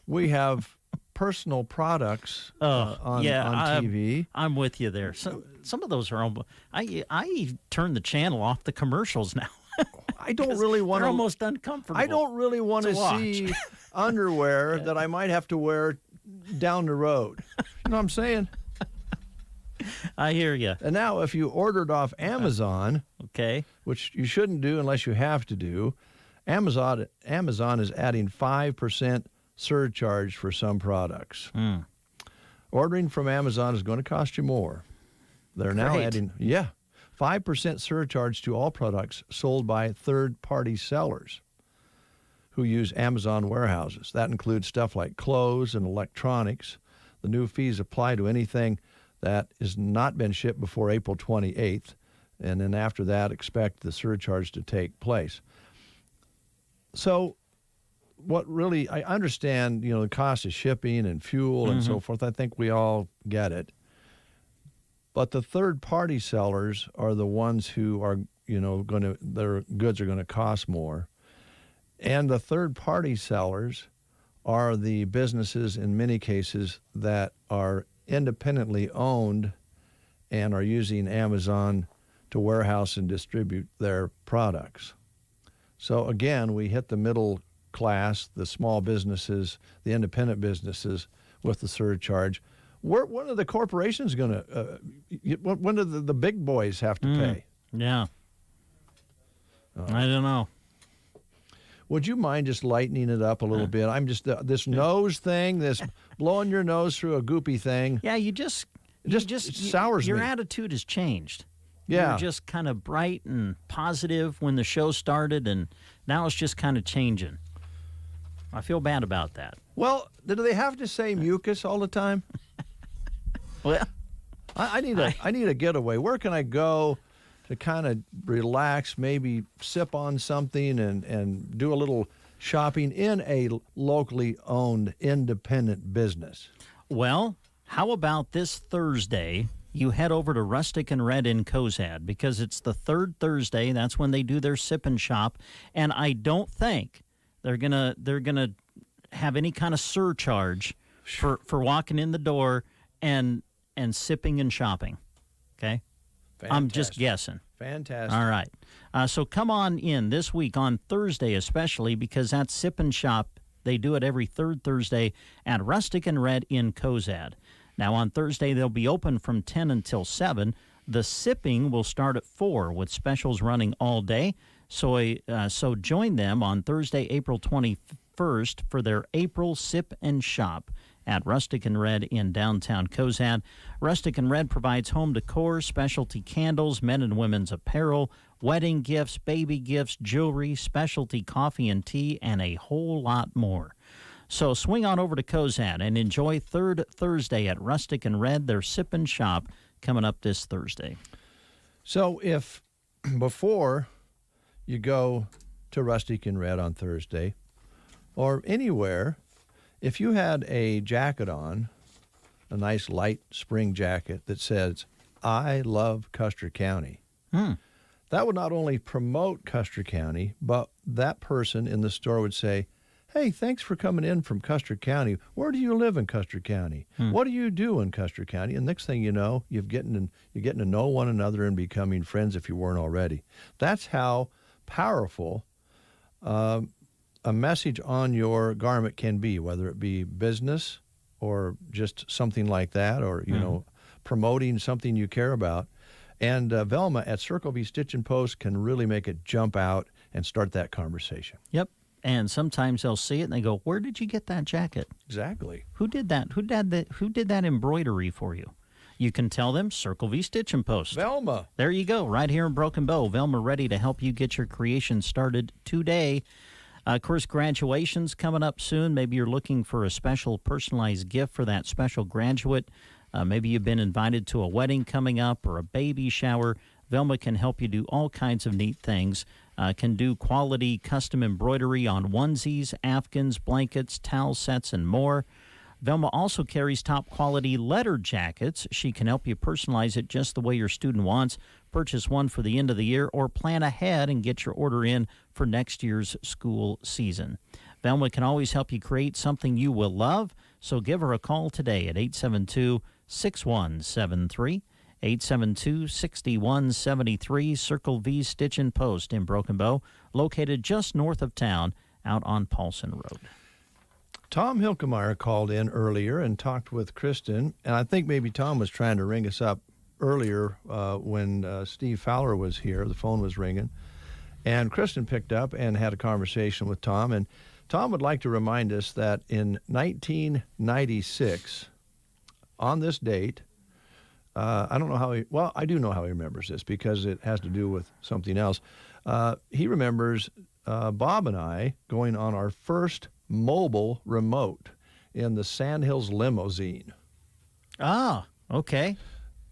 We have personal products on TV. I'm with you there. Some of those are I turn the channel off the commercials now. I don't really want to. They're almost uncomfortable. I don't really want to see underwear that I might have to wear down the road. You know what I'm saying? I hear you. And now if you ordered off Amazon, which you shouldn't do unless you have to do, Amazon is adding 5% surcharge for some products. Ordering from Amazon is going to cost you more. They're now adding 5% surcharge to all products sold by third-party sellers who use Amazon warehouses. That includes stuff like clothes and electronics. The new fees apply to anything that has not been shipped before April 28th, and then after that, expect the surcharge to take place. So what really, I understand, the cost of shipping and fuel and so forth. I think we all get it. But the third-party sellers are the ones who are, their goods are going to cost more. And the third-party sellers are the businesses, in many cases, that are independently owned and are using Amazon to warehouse and distribute their products. So again, we hit the middle class, the small businesses, the independent businesses with the surcharge. When are the corporations going to, when do the big boys have to pay? Yeah. I don't know. Would you mind just lightening it up a little bit? I'm just, this nose thing, this blowing your nose through a goopy thing. Yeah, it sours your me. attitude has changed. Yeah. You were just kind of bright and positive when the show started, and now it's just kind of changing. I feel bad about that. Well, do they have to say mucus all the time? Well, I need a getaway. Where can I go to kind of relax, maybe sip on something and do a little shopping in a locally owned independent business? Well, how about this Thursday? You head over to Rustic and Red in Cozad because it's the third Thursday. That's when they do their sip and shop, and I don't think they're gonna have any kind of surcharge for walking in the door and sipping and shopping. Okay, Fantastic. I'm just guessing. Fantastic. All right, so come on in this week on Thursday especially because that sip and shop, they do it every third Thursday at Rustic and Red in Cozad. Now, on Thursday, they'll be open from 10 until 7. The sipping will start at 4 with specials running all day. So join them on Thursday, April 21st for their April Sip and Shop at Rustic and Red in downtown Cozad. Rustic and Red provides home decor, specialty candles, men and women's apparel, wedding gifts, baby gifts, jewelry, specialty coffee and tea, and a whole lot more. So swing on over to Cozad and enjoy third Thursday at Rustic and Red, their sip and shop coming up this Thursday. So if before you go to Rustic and Red on Thursday or anywhere, if you had a jacket on, a nice light spring jacket that says, "I love Custer County," that would not only promote Custer County, but that person in the store would say, "Hey, thanks for coming in from Custer County. Where do you live in Custer County? What do you do in Custer County?" And next thing you know, you're getting to know one another and becoming friends if you weren't already. That's how powerful a message on your garment can be, whether it be business or just something like that, or promoting something you care about. And Velma at Circle V Stitch and Post can really make it jump out and start that conversation. Yep. And sometimes they'll see it and they go, "Where did you get that jacket?" Exactly. Who did that? Who did that embroidery for you? You can tell them Circle V Stitch and Post. Velma. There you go, right here in Broken Bow. Velma ready to help you get your creation started today. Of course, graduation's coming up soon. Maybe you're looking for a special personalized gift for that special graduate. Maybe you've been invited to a wedding coming up or a baby shower. Velma can help you do all kinds of neat things. Can do quality custom embroidery on onesies, afghans, blankets, towel sets, and more. Velma also carries top quality letter jackets. She can help you personalize it just the way your student wants. Purchase one for the end of the year or plan ahead and get your order in for next year's school season. Velma can always help you create something you will love, so give her a call today at 872-6173. 872-6173, Circle V Stitch and Post in Broken Bow, located just north of town out on Paulson Road. Tom Hilkemeyer called in earlier and talked with Kristen, and I think maybe Tom was trying to ring us up earlier when Steve Fowler was here. The phone was ringing, and Kristen picked up and had a conversation with Tom, and Tom would like to remind us that in 1996, on this date, I don't know how I do know how he remembers this because it has to do with something else. He remembers Bob and I going on our first mobile remote in the Sandhills limousine. Ah, okay.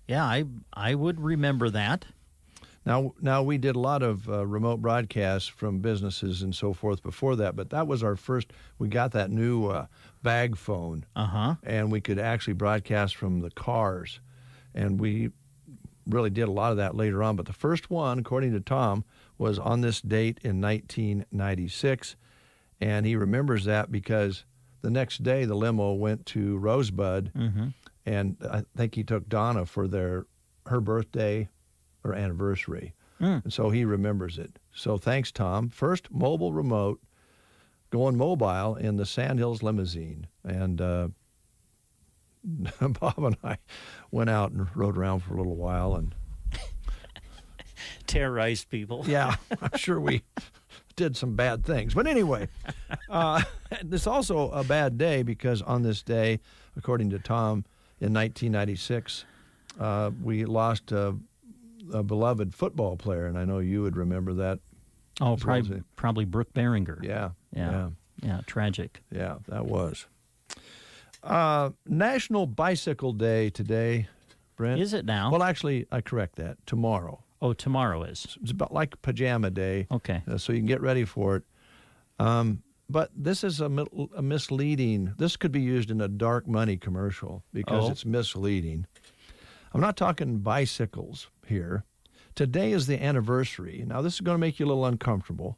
Yeah, I would remember that. Now we did a lot of remote broadcasts from businesses and so forth before that, but that was our first. We got that new bag phone, and we could actually broadcast from the cars, and we really did a lot of that later on. But the first one, according to Tom, was on this date in 1996, and he remembers that because the next day the limo went to Rosebud, and I think he took Donna for her birthday or anniversary. And so he remembers it. So thanks, Tom. First mobile remote, going mobile in the Sandhills limousine. And Bob and I went out and rode around for a little while and terrorized people. Yeah, I'm sure we did some bad things. But anyway, this is also a bad day because on this day, according to Tom, in 1996, we lost a beloved football player, and I know you would remember that. Oh, probably Brooke Behringer. Yeah. Yeah, tragic. Yeah, that was. National Bicycle Day today, Brent. Is it now? Well, actually, I correct that. Tomorrow. Oh, tomorrow is. It's about like Pajama Day. Okay. So you can get ready for it. But this is a misleading. This could be used in a dark money commercial because it's misleading. I'm not talking bicycles here. Today is the anniversary. Now, this is going to make you a little uncomfortable,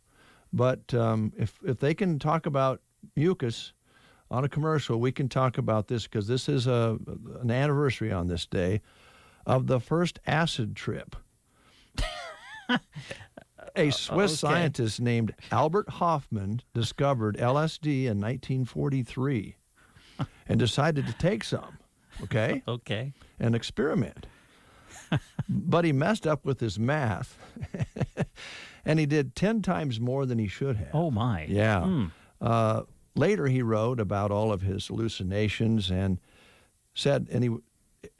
but if they can talk about mucus on a commercial, we can talk about this because this is an anniversary on this day of the first acid trip. A Swiss scientist named Albert Hoffman discovered LSD in 1943 and decided to take some, okay? Okay. And experiment. But he messed up with his math, and he did 10 times more than he should have. Oh, my. Yeah. Later, he wrote about all of his hallucinations and said, and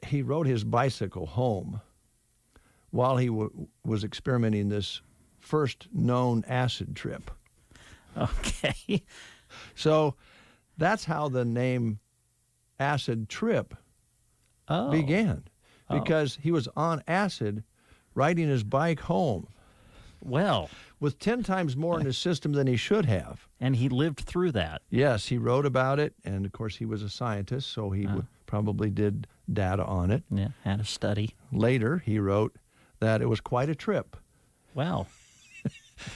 he rode his bicycle home while he was experimenting this first known acid trip. Okay. So that's how the name acid trip began, because he was on acid riding his bike home. Well, with 10 times more in his system than he should have. And he lived through that. Yes, he wrote about it, and of course he was a scientist, so he probably did data on it. Yeah, had a study. Later, he wrote that it was quite a trip. Wow.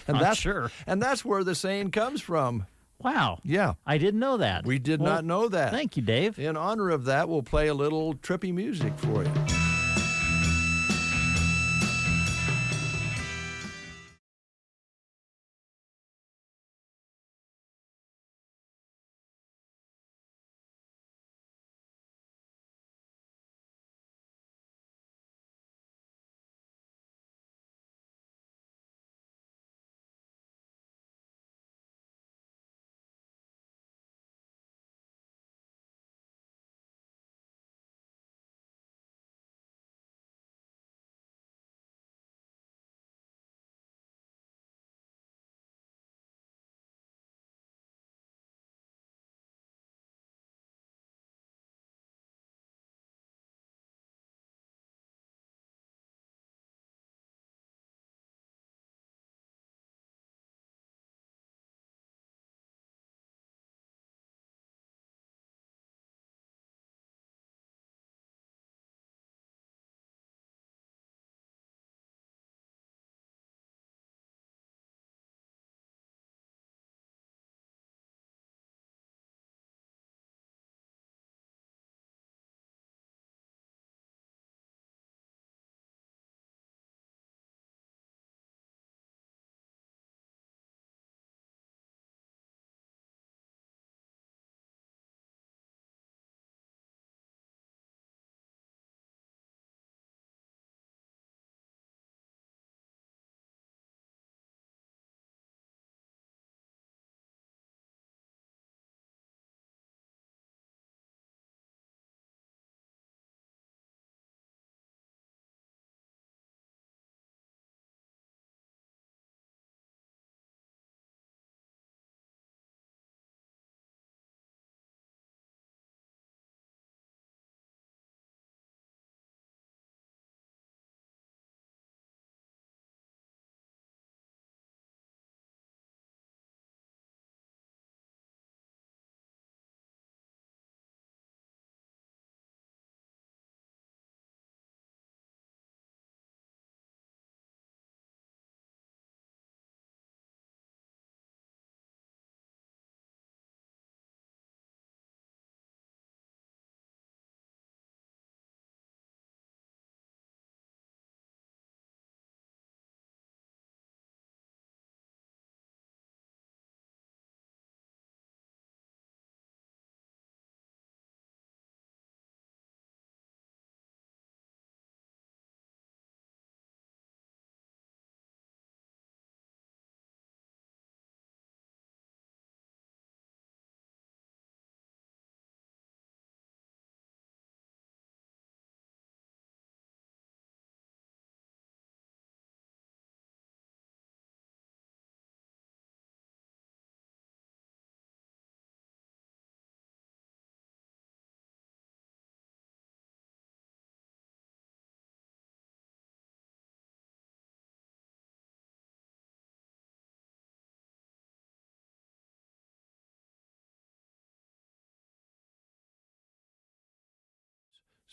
And I'm sure. And that's where the saying comes from. Wow. Yeah. I didn't know that. We did not know that. Thank you, Dave. In honor of that, we'll play a little trippy music for you.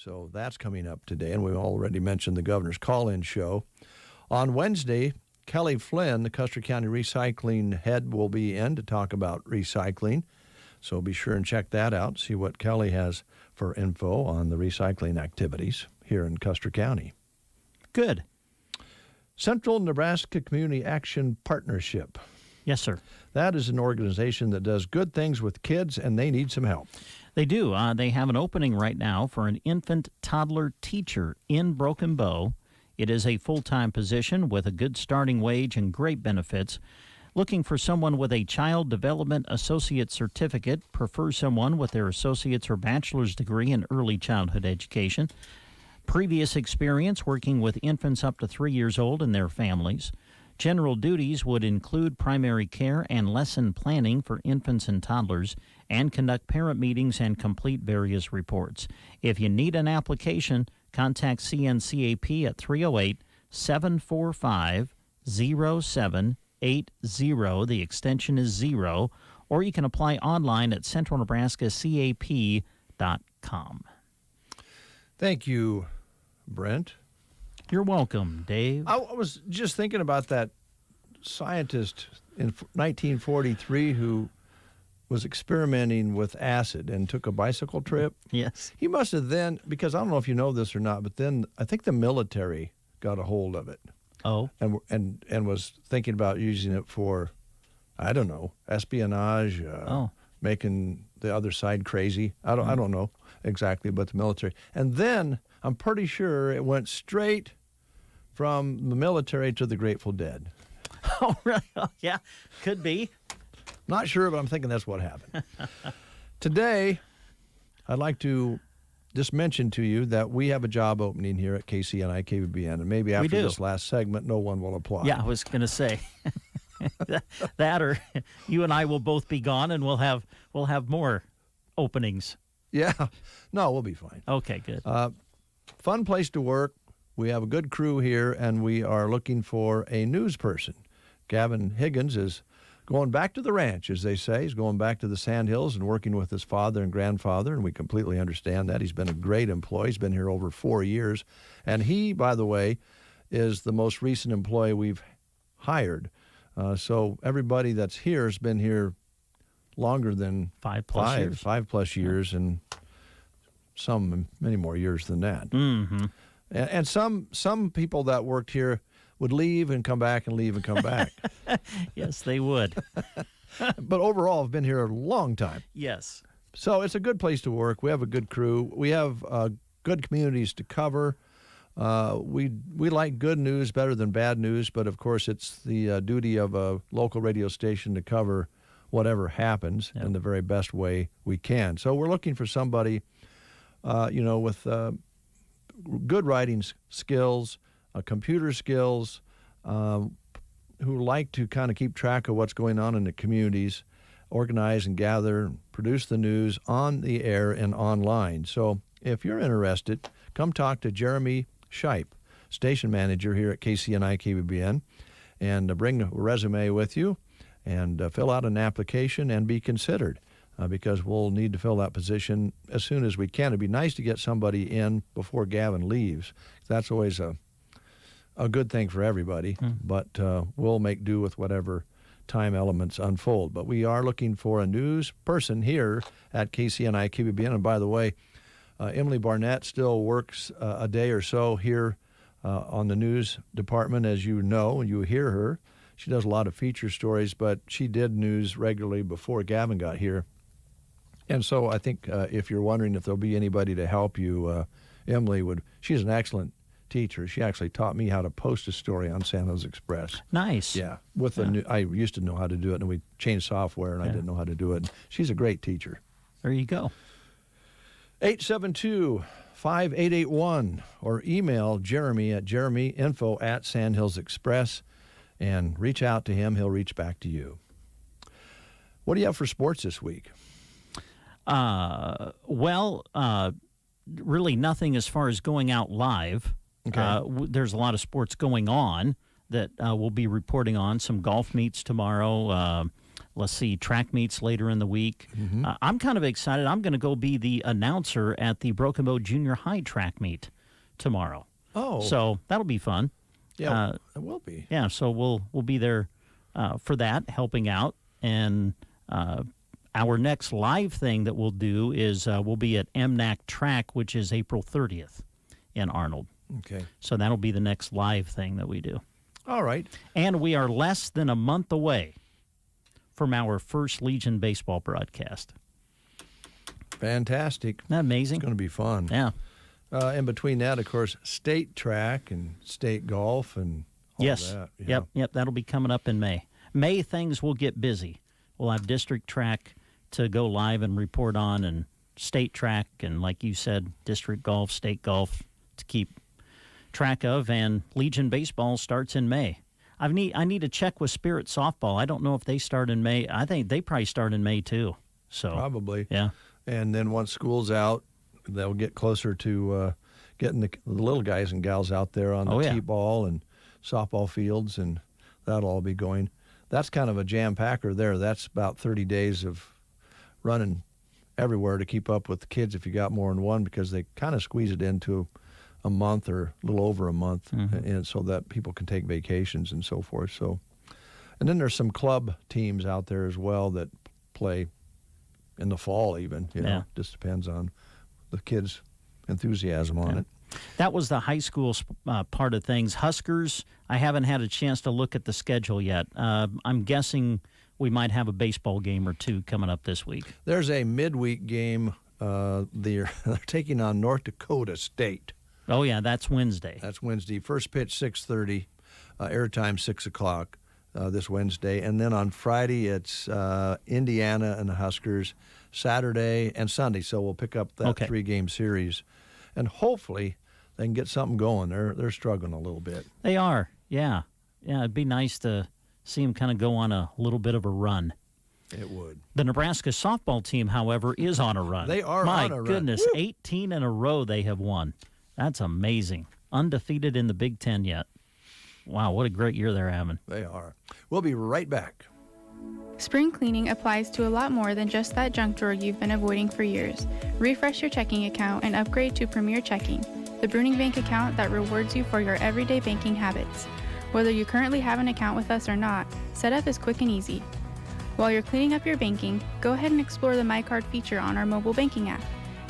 So that's coming up today, and we already mentioned the governor's call-in show. On Wednesday, Kelly Flynn, the Custer County Recycling Head, will be in to talk about recycling. So be sure and check that out, see what Kelly has for info on the recycling activities here in Custer County. Good. Central Nebraska Community Action Partnership. Yes, sir. That is an organization that does good things with kids, and they need some help. They do. They have an opening right now for an infant toddler teacher in Broken Bow. It is a full-time position with a good starting wage and great benefits. Looking for someone with a Child Development Associate Certificate, prefer someone with their associate's or bachelor's degree in early childhood education. Previous experience working with infants up to 3 years old and their families. General duties would include primary care and lesson planning for infants and toddlers, and conduct parent meetings and complete various reports. If you need an application, contact CNCAP at 308-745-0780. The extension is 0, or you can apply online at centralnebraskacap.com. Thank you, Brent. You're welcome, Dave. I was just thinking about that scientist in 1943 who was experimenting with acid and took a bicycle trip. Yes. He must have then, because I don't know if you know this or not, but then I think the military got a hold of it. Oh. And was thinking about using it for, I don't know, espionage, making the other side crazy. I don't know exactly, but the military. And then I'm pretty sure it went straight from the military to the Grateful Dead. Oh, really? Oh, yeah, could be. Not sure, but I'm thinking that's what happened. Today, I'd like to just mention to you that we have a job opening here at KCNI KBBN, and maybe after this last segment, no one will apply. Yeah, I was going to say that, or you and I will both be gone, and we'll have more openings. Yeah, no, we'll be fine. Okay, good. Fun place to work. We have a good crew here, and we are looking for a news person. Gavin Higgins is going back to the ranch, as they say. He's going back to the Sandhills and working with his father and grandfather, and we completely understand that. He's been a great employee. He's been here over 4 years. And he, by the way, is the most recent employee we've hired. So everybody that's here has been here longer than 5 plus years. 5 plus years, and many more years than that. Mm-hmm. And some people that worked here would leave and come back and leave and come back. Yes, they would. But overall, I've been here a long time. Yes. So it's a good place to work. We have a good crew. We have good communities to cover. We like good news better than bad news, but of course it's the duty of a local radio station to cover whatever happens in the very best way we can. So we're looking for somebody, with good writing skills, computer skills, who like to kind of keep track of what's going on in the communities, organize and gather, and produce the news on the air and online. So if you're interested, come talk to Jeremy Shipe, station manager here at KCNI KBBN, and bring a resume with you and fill out an application and be considered. Because we'll need to fill that position as soon as we can. It'd be nice to get somebody in before Gavin leaves. That's always a good thing for everybody, but we'll make do with whatever time elements unfold. But we are looking for a news person here at KCNI KBBN. And by the way, Emily Barnett still works a day or so here on the news department, as you know, and you hear her. She does a lot of feature stories, but she did news regularly before Gavin got here. And so I think if you're wondering if there'll be anybody to help you, Emily she's an excellent teacher. She actually taught me how to post a story on San Jose Express. Nice. Yeah. I used to know how to do it, and we changed software, and I didn't know how to do it. She's a great teacher. There you go. 872-5881, or email Jeremy at jeremyinfo@sandhillsexpress, and reach out to him. He'll reach back to you. What do you have for sports this week? Really nothing as far as going out live. Okay. There's a lot of sports going on that we'll be reporting on. Some golf meets tomorrow. Let's see, track meets later in the week. I'm kind of excited. I'm going to go be the announcer at the Broken Bow Junior High track meet tomorrow. Oh. So that'll be fun. Yeah, it will be. Yeah, so we'll be there for that, helping out. And our next live thing that we'll do is we'll be at MNAC Track, which is April 30th in Arnold. Okay. So that'll be the next live thing that we do. All right. And we are less than a month away from our first Legion baseball broadcast. Fantastic. Isn't that amazing? It's going to be fun. Yeah. In between that, of course, state track and state golf and all that. Yep. That'll be coming up in May. May, things will get busy. We'll have district track to go live and report on, and state track, and like you said, district golf, state golf to keep track of, and Legion baseball starts in May. I need to check with Spirit softball. I don't know if they start in May. I think they probably start in May too. So probably. Yeah. And then once school's out, they'll get closer to getting the little guys and gals out there on the T-ball and softball fields, and that'll all be going. That's kind of a jam-packer there. That's about 30 days of running everywhere to keep up with the kids if you got more than one, because they kind of squeeze it into a month or a little over a month, and so that people can take vacations and so forth. So, and then there's some club teams out there as well that play in the fall even. You know, just depends on the kids' enthusiasm on it. That was the high school part of things. Huskers, I haven't had a chance to look at the schedule yet. I'm guessing we might have a baseball game or two coming up this week. There's a midweek game. They're taking on North Dakota State. Oh, yeah, that's Wednesday. That's Wednesday. First pitch, 6:30. Airtime, 6 o'clock this Wednesday. And then on Friday, it's Indiana and the Huskers, Saturday and Sunday. So we'll pick up that 3-game series. And hopefully they can get something going. They're struggling a little bit. They are, yeah. Yeah, it'd be nice to see them kind of go on a little bit of a run. It would. The Nebraska softball team, however, is on a run. They are on a run. My goodness, Woo! 18 in a row they have won. That's amazing. Undefeated in the Big Ten yet. Wow, what a great year they're having. They are. We'll be right back. Spring cleaning applies to a lot more than just that junk drawer you've been avoiding for years. Refresh your checking account and upgrade to Premier Checking, the Bruning Bank account that rewards you for your everyday banking habits. Whether you currently have an account with us or not, setup is quick and easy. While you're cleaning up your banking, go ahead and explore the My Card feature on our mobile banking app.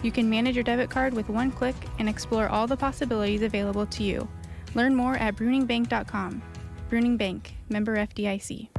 You can manage your debit card with one click and explore all the possibilities available to you. Learn more at bruningbank.com. Bruning Bank, member FDIC.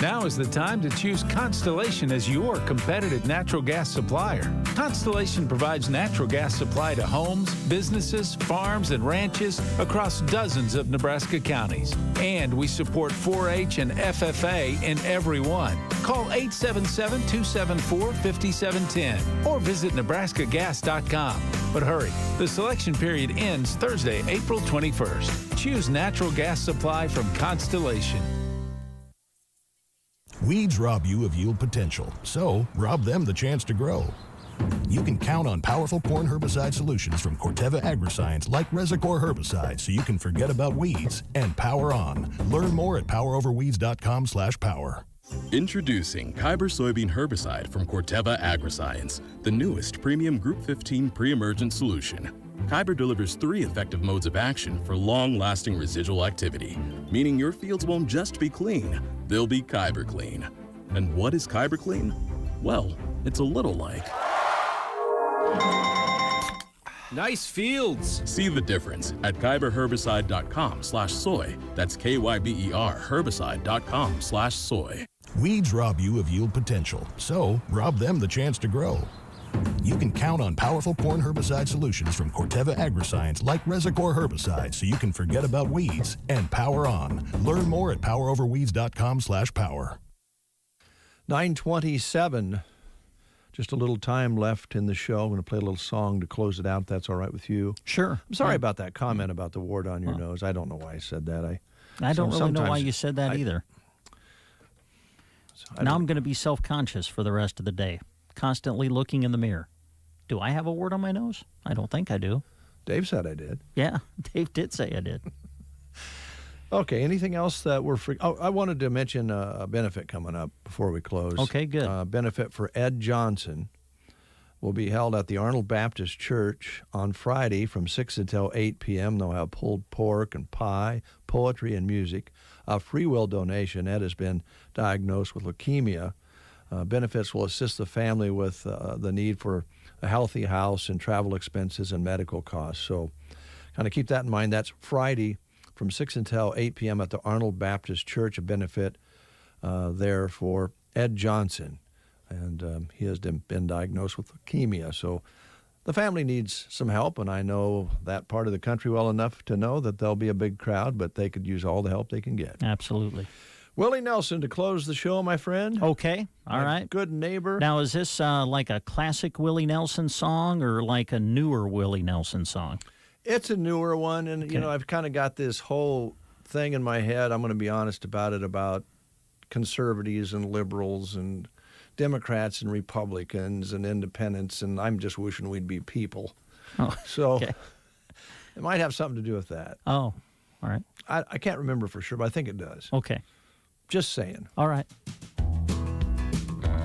Now is the time to choose Constellation as your competitive natural gas supplier. Constellation provides natural gas supply to homes, businesses, farms, and ranches across dozens of Nebraska counties. And we support 4-H and FFA in every one. Call 877-274-5710 or visit nebraskagas.com. But hurry, the selection period ends Thursday, April 21st. Choose natural gas supply from Constellation. Weeds rob you of yield potential, so rob them the chance to grow. You can count on powerful corn herbicide solutions from Corteva Agriscience like Resicor herbicide, so you can forget about weeds and power on. Learn more at poweroverweeds.com/power. Introducing Kyber soybean herbicide from Corteva Agriscience, the newest premium Group 15 pre-emergent solution. Kyber delivers 3 effective modes of action for long-lasting residual activity, meaning your fields won't just be clean, they'll be Kyber clean. And what is Kyber clean? Well, it's a little like... Nice fields. See the difference at kyberherbicide.com/soy. That's KYBER herbicide.com/soy. Weeds rob you of yield potential, so rob them the chance to grow. You can count on powerful corn herbicide solutions from Corteva Agriscience like Resicor herbicide, so you can forget about weeds and power on. Learn more at poweroverweeds.com/power. 9:27. Just a little time left in the show. I'm going to play a little song to close it out, if that's all right with you. Sure. I'm sorry about that comment about the wart on your nose. I don't know why I said that. I don't really know why you said that either. Now I'm going to be self-conscious for the rest of the day, constantly looking in the mirror. Do I have a wart on my nose? I don't think I do. Dave said I did. Yeah, Dave did say I did. Okay, anything else that we're free? Oh, I wanted to mention a benefit coming up before we close. Okay, good. Benefit for Ed Johnson will be held at the Arnold Baptist Church on Friday from 6 until 8 p.m. They'll have pulled pork and pie, poetry, and music. A free will donation. Ed has been diagnosed with leukemia. Benefits will assist the family with the need for a healthy house and travel expenses and medical costs. So kind of keep that in mind. That's Friday from 6 until 8 p.m. at the Arnold Baptist Church, a benefit there for Ed Johnson. And he has been diagnosed with leukemia. So the family needs some help, and I know that part of the country well enough to know that there'll be a big crowd, but they could use all the help they can get. Absolutely. Willie Nelson to close the show, my friend. Okay, all right. Good neighbor. Now, is this like a classic Willie Nelson song or like a newer Willie Nelson song? It's a newer one, and, Okay. you know, I've kind of got this whole thing in my head. I'm going to be honest about it, about conservatives and liberals and Democrats and Republicans and independents, and I'm just wishing we'd be people. Oh, so okay. it might have something to do with that. Oh, all right. I can't remember for sure, but I think it does. Okay. Just saying. All right.